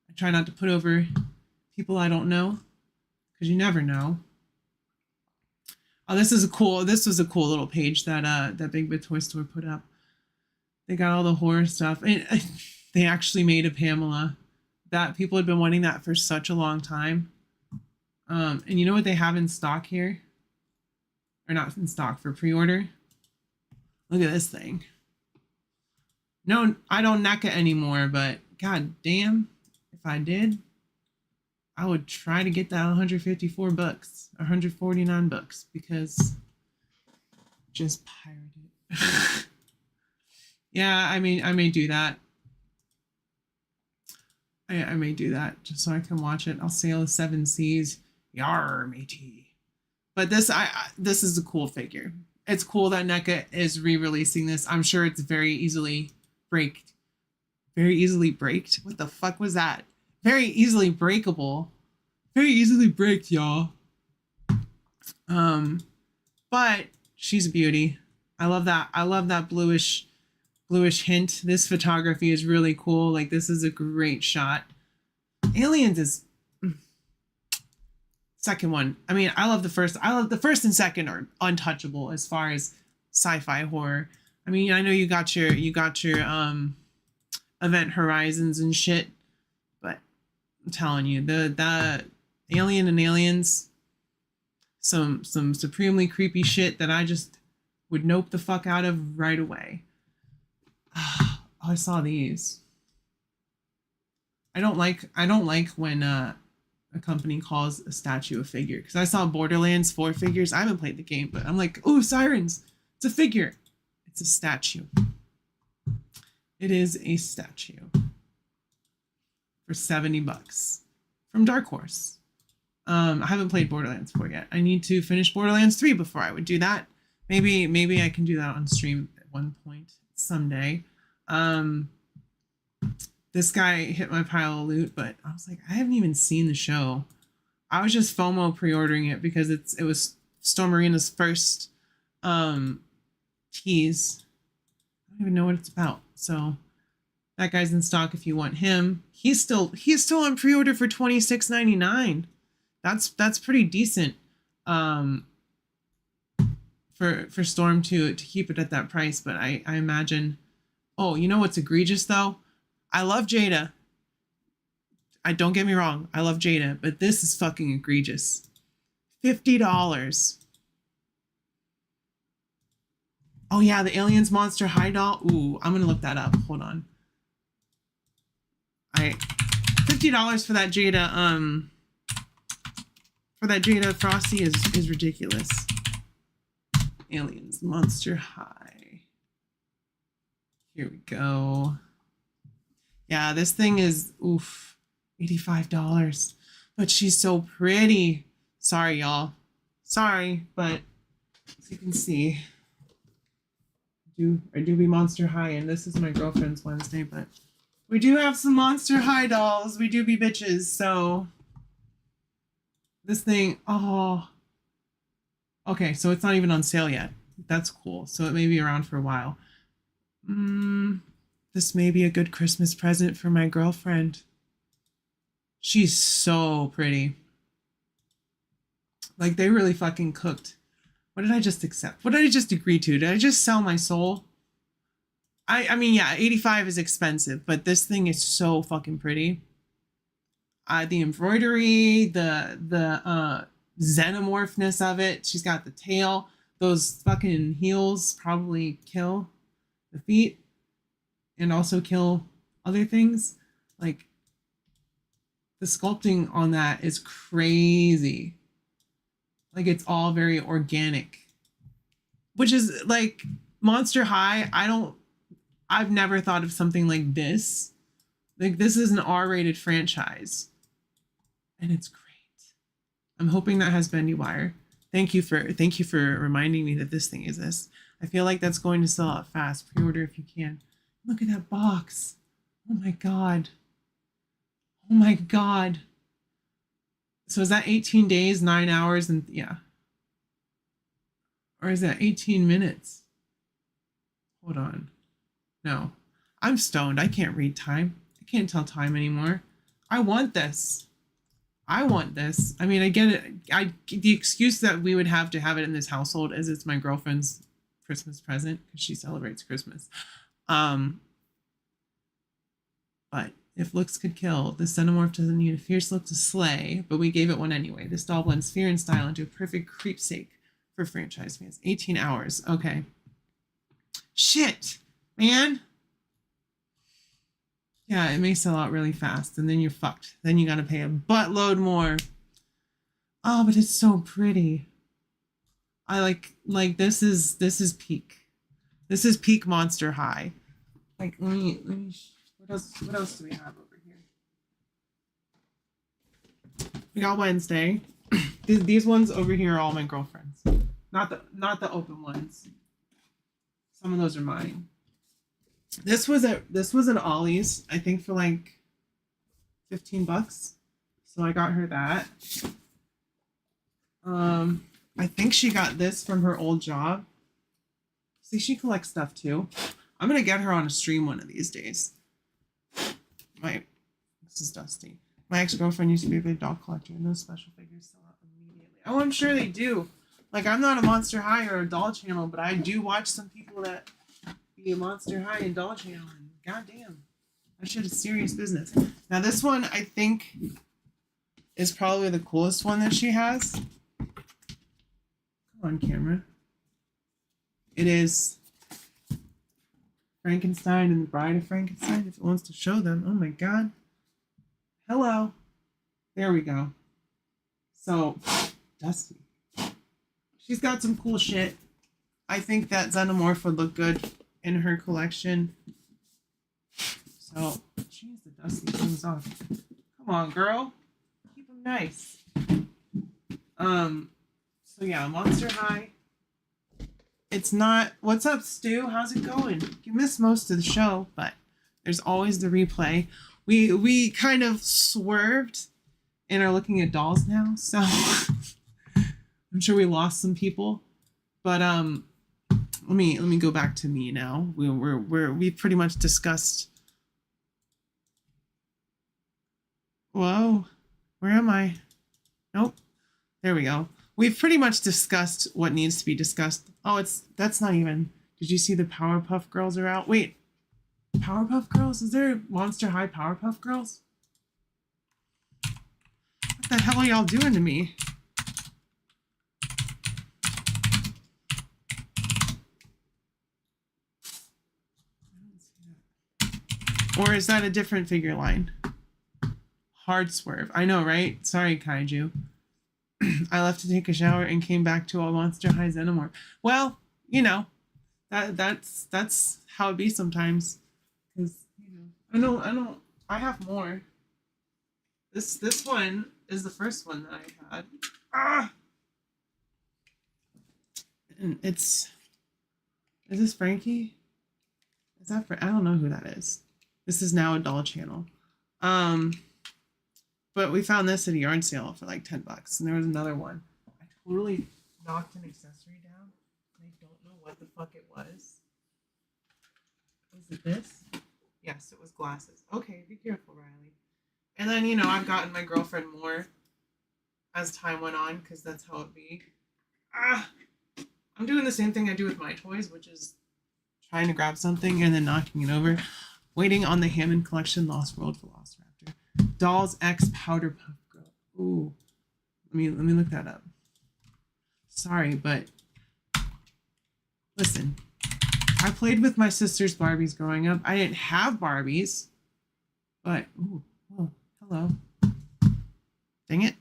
I try not to put over people I don't know, because you never know. Oh, this was a cool little page that Big Bit Toy Store put up. They got all the horror stuff. And they actually made a Pamela. That people had been wanting that for such a long time. And you know what they have in stock here? Or not in stock, for pre-order? Look at this thing. No, I don't NECA anymore, but god damn, if I did, I would try to get that 154 bucks, 149 bucks, because just pirate it. Yeah, I may do that. I may do that just so I can watch it. I'll sail the seven seas. Yar, matey. But this is a cool figure. It's cool that NECA is re-releasing this. I'm sure it's very easily breaked. Very easily breaked? What the fuck was that? Very easily breakable. Very easily breaked, y'all. But she's a beauty. I love that. I love that bluish hint. This photography is really cool. Like, this is a great shot. Aliens is second one. I mean, I love the first and second are untouchable as far as sci-fi horror. I mean, I know you got your Event Horizons and shit, but I'm telling you, the Alien and Aliens, some supremely creepy shit that I just would nope the fuck out of right away. Oh, I saw these. I don't like when a company calls a statue a figure, because I saw Borderlands 4 figures. I haven't played the game, but I'm like, ooh, sirens. It's a figure. It's a statue. It is a statue for 70 bucks from Dark Horse. I haven't played Borderlands 4 yet. I need to finish Borderlands 3 before I would do that. Maybe I can do that on stream at one point someday. This guy hit my pile of loot, but I was like, I haven't even seen the show. I was just FOMO pre-ordering it because it was Storm Marina's first tease. I don't even know what it's about. So that guy's in stock if you want him. He's still on pre-order for $26.99. That's pretty decent for Storm to keep it at that price, but I imagine. Oh, you know what's egregious though? I love Jada. Don't get me wrong, I love Jada, but this is fucking egregious. $50. Oh yeah, the Aliens Monster High doll. Ooh, I'm gonna look that up. Hold on. $50 for that Jada. For that Jada Frosty is ridiculous. Aliens Monster High. Here we go. Yeah, this thing is oof, $85. But she's so pretty. Sorry, y'all. Sorry, but as you can see, I do be Monster High, and this is my girlfriend's Wednesday, but we do have some Monster High dolls. We do be bitches, so this thing, oh. Okay, so it's not even on sale yet. That's cool. So it may be around for a while. This may be a good Christmas present for my girlfriend. She's so pretty. Like, they really fucking cooked. What did I just accept? What did I just agree to? Did I just sell my soul? I mean, yeah, 85 is expensive, but this thing is so fucking pretty. The embroidery, the xenomorphness of it. She's got the tail. Those fucking heels probably kill the feet and also kill other things. Like, the sculpting on that is crazy. Like it's all very organic, which is like Monster High. I've never thought of something like this. Like this is an R-rated franchise and it's great. I'm hoping that has bendy wire. Thank you for reminding me that this thing exists. I feel like that's going to sell out fast. Pre-order if you can. Look at that box. Oh my God. Oh my God. So is that 18 days, 9 hours, and yeah. Or is that 18 minutes? Hold on. No. I'm stoned. I can't read time. I can't tell time anymore. I want this. I want this. I mean, I get it. The excuse that we would have to have it in this household is it's my girlfriend's Christmas present because she celebrates Christmas. But if looks could kill, the Xenomorph doesn't need a fierce look to slay, but we gave it one anyway. This doll blends fear and style into a perfect creepsake for franchise fans. 18 hours. Okay. Shit, man. Yeah, it may sell out really fast, and then you're fucked. Then you gotta pay a buttload more. Oh, but it's so pretty. I like this is peak. This is peak Monster High. Like let me what else do we have over here? We got Wednesday. These ones over here are all my girlfriends. Not the open ones. Some of those are mine. This was an Ollie's, I think for like $15. So I got her that. I think she got this from her old job. See, she collects stuff too. I'm gonna get her on a stream one of these days. This is Dusty. My ex-girlfriend used to be a big doll collector, and those special figures sell out immediately. Oh, I'm sure they do. Like, I'm not a Monster High or a Doll Channel, but I do watch some people that be a Monster High and Doll Channel, and goddamn, that shit is serious business. Now, this one, I think, is probably the coolest one that she has. Come on, camera. It is Frankenstein and the Bride of Frankenstein, if it wants to show them. Oh my God. Hello. There we go. So, Dusty. She's got some cool shit. I think that Xenomorph would look good in her collection. So, jeez, the Dusty things off. Come on, girl. Keep them nice. So yeah, Monster High. It's not... What's up, Stu? How's it going? You missed most of the show, but there's always the replay. We kind of swerved and are looking at dolls now, so I'm sure we lost some people. But let me go back to me now. We pretty much discussed. Whoa, where am I? Nope. There we go. We've pretty much discussed what needs to be discussed. Oh, that's not even. Did you see the Powerpuff Girls are out? Wait, Powerpuff Girls? Is there Monster High Powerpuff Girls? What the hell are y'all doing to me? Or is that a different figure line? Hard swerve. I know, right? Sorry, Kaiju. I left to take a shower and came back to a Monster High Xenomorph. Well, you know, that's how it be sometimes. Because I have more. This one is the first one that I had. Ah! And is this Frankie? Is that I don't know who that is. This is now a doll channel. But we found this at a yard sale for like $10, and there was another one. I totally knocked an accessory down, and I don't know what the fuck it was. Was it this? Yes, it was glasses. Okay, be careful, Riley. And then, you know, I've gotten my girlfriend more as time went on, because that's how it be. I'm doing the same thing I do with my toys, which is trying to grab something and then knocking it over. Waiting on the Hammond Collection Lost World Velociraptor. Dolls X Powder Puff Girl. Ooh. Let me look that up. Sorry, but listen. I played with my sister's Barbies growing up. I didn't have Barbies. But ooh, oh, hello. Dang it.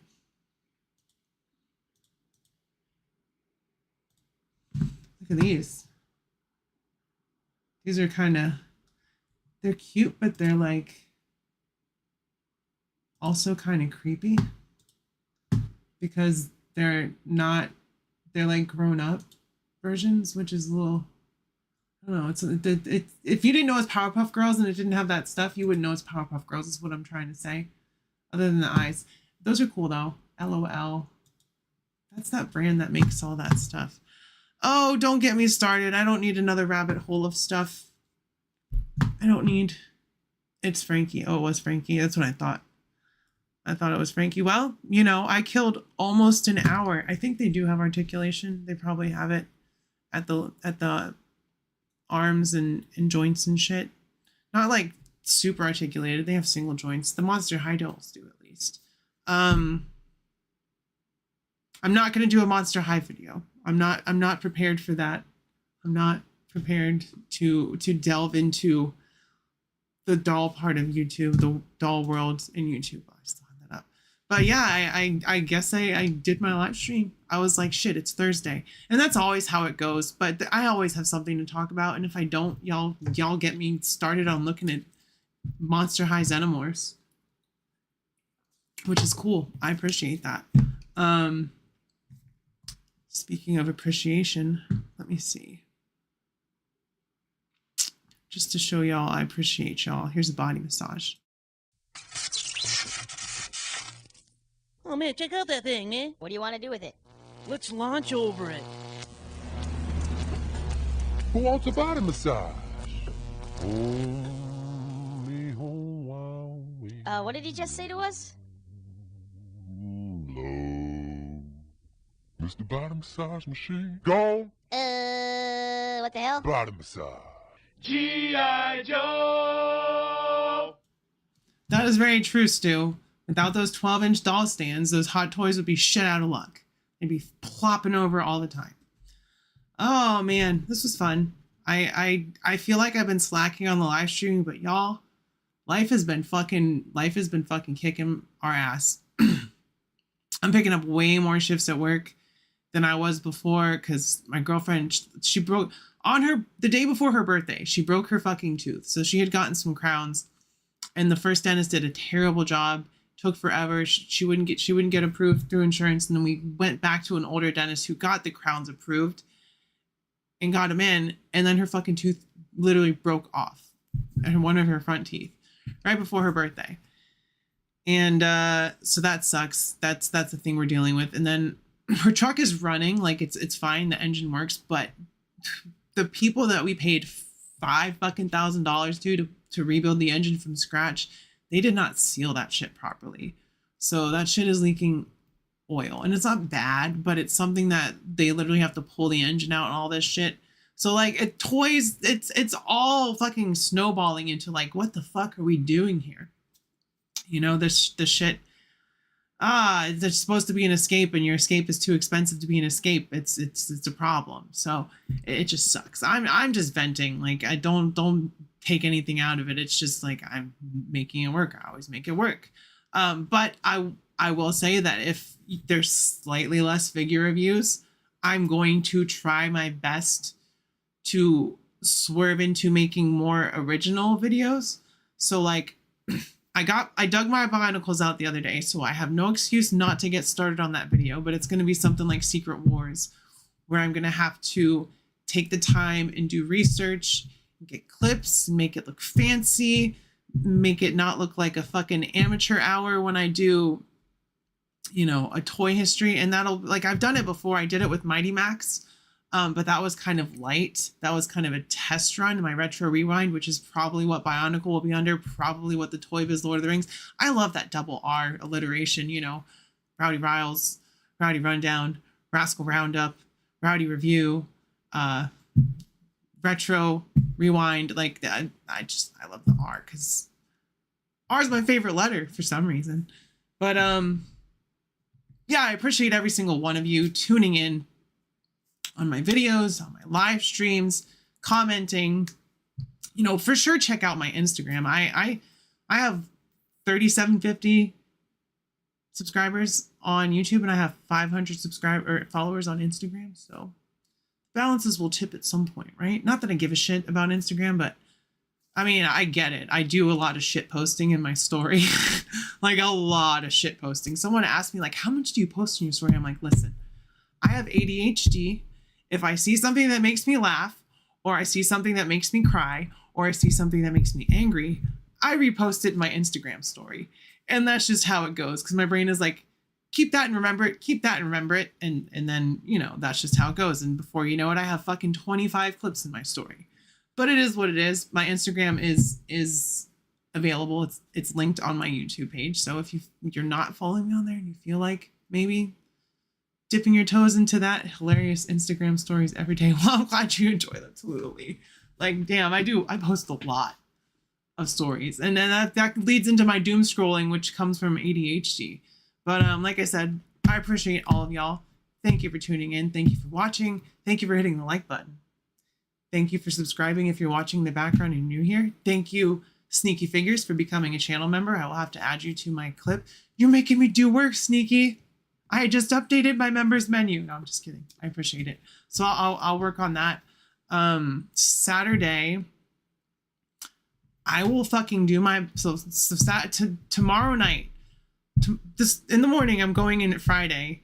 Look at these. These are kind of, they're cute, but they're like also kind of creepy because they're like grown up versions, which is a little, I don't know. It's if you didn't know it's Powerpuff Girls and it didn't have that stuff, you wouldn't know it's Powerpuff Girls, is what I'm trying to say. Other than the eyes. Those are cool though. LOL. That's that brand that makes all that stuff. Oh, don't get me started. I don't need another rabbit hole of stuff. I don't need. It's Frankie. Oh, it was Frankie. That's what I thought. I thought it was Frankie. Well, you know, I killed almost an hour. I think they do have articulation. They probably have it at the arms and joints and shit. Not like super articulated. They have single joints. The Monster High dolls do at least. I'm not gonna do a Monster High video. I'm not prepared for that. I'm not prepared to delve into the doll part of YouTube, the doll world in YouTube. I still have that up. But yeah, I guess I did my live stream. I was like, shit, it's Thursday. And that's always how it goes. But I always have something to talk about. And if I don't, y'all get me started on looking at Monster High Xenomorphs, which is cool. I appreciate that. Speaking of appreciation, let me see. Just to show y'all I appreciate y'all. Here's a body massage. Oh man, check out that thing, man. What do you want to do with it? Let's launch over it. Who wants a body massage? What did he just say to us? Low. Mr. Body Massage Machine. Gone. What the hell? Body massage. G.I. Joe! That is very true, Stu. Without those 12-inch doll stands, those hot toys would be shit out of luck. They'd be plopping over all the time. Oh man, this was fun. I feel like I've been slacking on the live streaming, but y'all, life has been fucking kicking our ass. I'm picking up way more shifts at work than I was before because my girlfriend, she broke on the day before her birthday, she broke her fucking tooth. So she had gotten some crowns and the first dentist did a terrible job. Took forever. She wouldn't get approved through insurance. And then we went back to an older dentist who got the crowns approved and got them in. And then her fucking tooth literally broke off, and one of her front teeth right before her birthday. And so that sucks. That's the thing we're dealing with. And then her truck is running, like it's fine. The engine works, but the people that we paid $5,000 to rebuild the engine from scratch, they did not seal that shit properly. So that shit is leaking oil. And it's not bad, but it's something that they literally have to pull the engine out and all this shit. So like it's all fucking snowballing into like, what the fuck are we doing here? You know, the shit. There's supposed to be an escape and your escape is too expensive to be an escape. It's a problem. So it just sucks. I'm just venting. Like I don't take anything out of it. It's just like I'm making it work. I always make it work. But I will say that if there's slightly less figure reviews, I'm going to try my best to swerve into making more original videos. So like I dug my bionicles out the other day, so I have no excuse not to get started on that video, but it's going to be something like Secret Wars, where I'm going to have to take the time and do research, get clips, make it look fancy, make it not look like a fucking amateur hour when I do, you know, a toy history. And that'll, like, I've done it before. I did it with Mighty Max, but that was kind of light. That was kind of a test run, my Retro Rewind, which is probably what Bionicle will be under, probably what the Toy Biz Lord of the Rings. I love that double R alliteration, you know, Rowdy Riles, Rowdy Rundown, Rascal Roundup, Rowdy Review, Retro Rewind. Like that, I love the R because R is my favorite letter for some reason. But yeah, I appreciate every single one of you tuning in on my videos, on my live streams, commenting. You know, for sure check out my Instagram. I have 3,750 subscribers on YouTube and I have 500 followers on Instagram. So balances will tip at some point, right? Not that I give a shit about Instagram, but I mean, I get it. I do a lot of shit posting in my story. Like a lot of shit posting. Someone asked me like, how much do you post in your story? I'm like, listen, I have ADHD. If I see something that makes me laugh, or I see something that makes me cry, or I see something that makes me angry, I repost it in my Instagram story. And that's just how it goes. Because my brain is like, keep that and remember it, keep that and remember it. And then, you know, that's just how it goes. And before you know it, I have fucking 25 clips in my story. But it is what it is. My Instagram is available. It's linked on my YouTube page. So if you're not following me on there and you feel like maybe dipping your toes into that hilarious Instagram stories every day, well, I'm glad you enjoy them. Absolutely. Like, damn, I post a lot of stories. And then that leads into my doom scrolling, which comes from ADHD. But like I said, I appreciate all of y'all. Thank you for tuning in. Thank you for watching. Thank you for hitting the like button. Thank you for subscribing if you're watching in the background and you're new here. Thank you, Sneaky Figures, for becoming a channel member. I will have to add you to my clip. You're making me do work, Sneaky. I just updated my members menu. No, I'm just kidding. I appreciate it. So I'll work on that. Saturday, I will fucking do my tomorrow night. This in the morning, I'm going in at Friday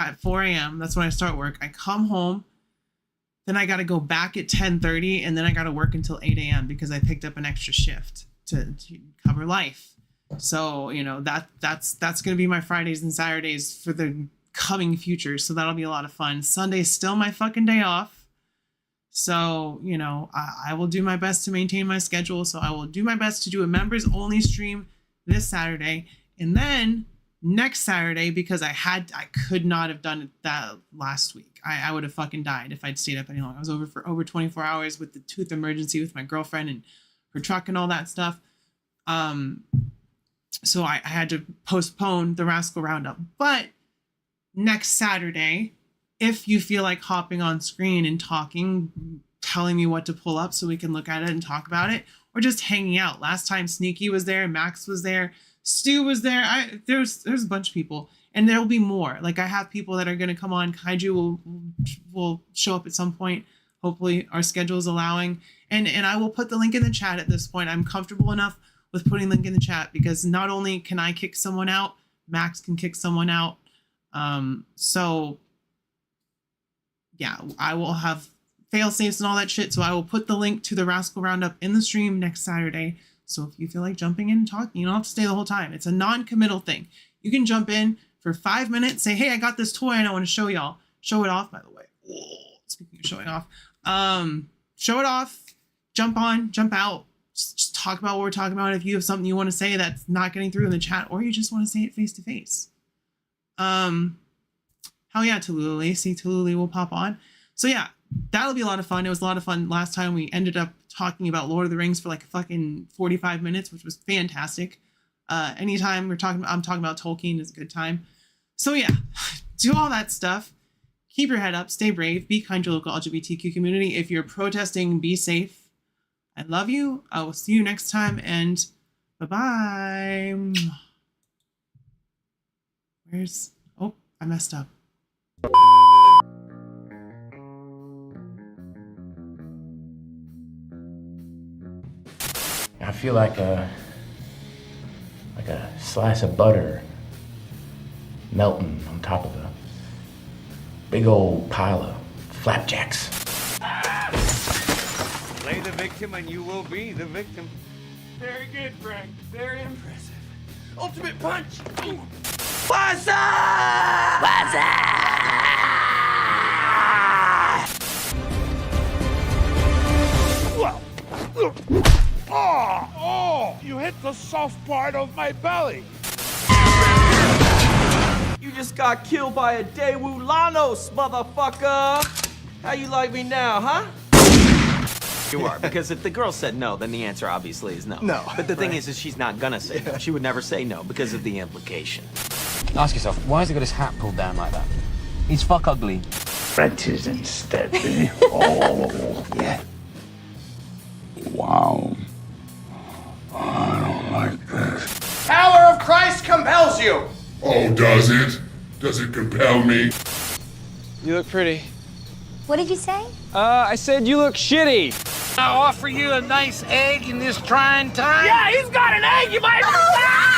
at 4 a.m. That's when I start work. I come home. Then I got to go back at 10:30, and then I got to work until 8 a.m. because I picked up an extra shift to cover life. So, you know, that's going to be my Fridays and Saturdays for the coming future. So that'll be a lot of fun. Sunday's still my fucking day off. So, you know, I will do my best to maintain my schedule. So I will do my best to do a members only stream this Saturday. And then next Saturday, because I could not have done it that last week. I would have fucking died if I'd stayed up any longer. I was over for over 24 hours with the tooth emergency with my girlfriend and her truck and all that stuff. So I had to postpone the Rascal Roundup. But next Saturday, if you feel like hopping on screen and talking, telling me what to pull up so we can look at it and talk about it, or just hanging out. Last time Sneaky was there, Max was there, Stu was there. There's a bunch of people, and there'll be more. Like I have people that are going to come on. Kaiju will show up at some point. Hopefully our schedule is allowing, and I will put the link in the chat at this point. I'm comfortable enough with putting link in the chat because not only can I kick someone out, Max can kick someone out. So yeah, I will have fail safes and all that shit. So I will put the link to the Rascal Roundup in the stream next Saturday. So if you feel like jumping in and talking, you don't have to stay the whole time. It's a non-committal thing. You can jump in for 5 minutes, say, hey, I got this toy and I want to show y'all. Show it off, by the way. Speaking of showing off. Show it off, jump on, jump out. Just talk about what we're talking about. If you have something you want to say that's not getting through in the chat, or you just want to say it face to face. Hell yeah, Tululi. See, Tululi will pop on. So yeah, that'll be a lot of fun. It was a lot of fun last time. We ended up talking about Lord of the Rings for like a fucking 45 minutes, which was fantastic. Anytime I'm talking about Tolkien is a good time. So yeah, do all that stuff. Keep your head up, stay brave, be kind to your local LGBTQ community. If you're protesting, be safe. I love you. I will see you next time, and bye-bye. Oh, I messed up. I feel like a slice of butter melting on top of a big old pile of flapjacks. Play the victim and you will be the victim. Very good, Frank. Very impressive. Ultimate punch! What's up? What's Oh, you hit the soft part of my belly. You just got killed by a Daewoo Lanos, motherfucker! How you like me now, huh? You are, because if the girl said no, then the answer obviously is no. No. But the thing is she's not gonna say no. She would never say no because of the implication. Ask yourself, why has he got his hat pulled down like that? He's fuck ugly. Frenches instead. Oh, yeah. Wow. I don't like this. Power of Christ compels you! Oh, does it? Does it compel me? You look pretty. What did you say? I said you look shitty. I offer you a nice egg in this trying time. Yeah, he's got an egg, you might.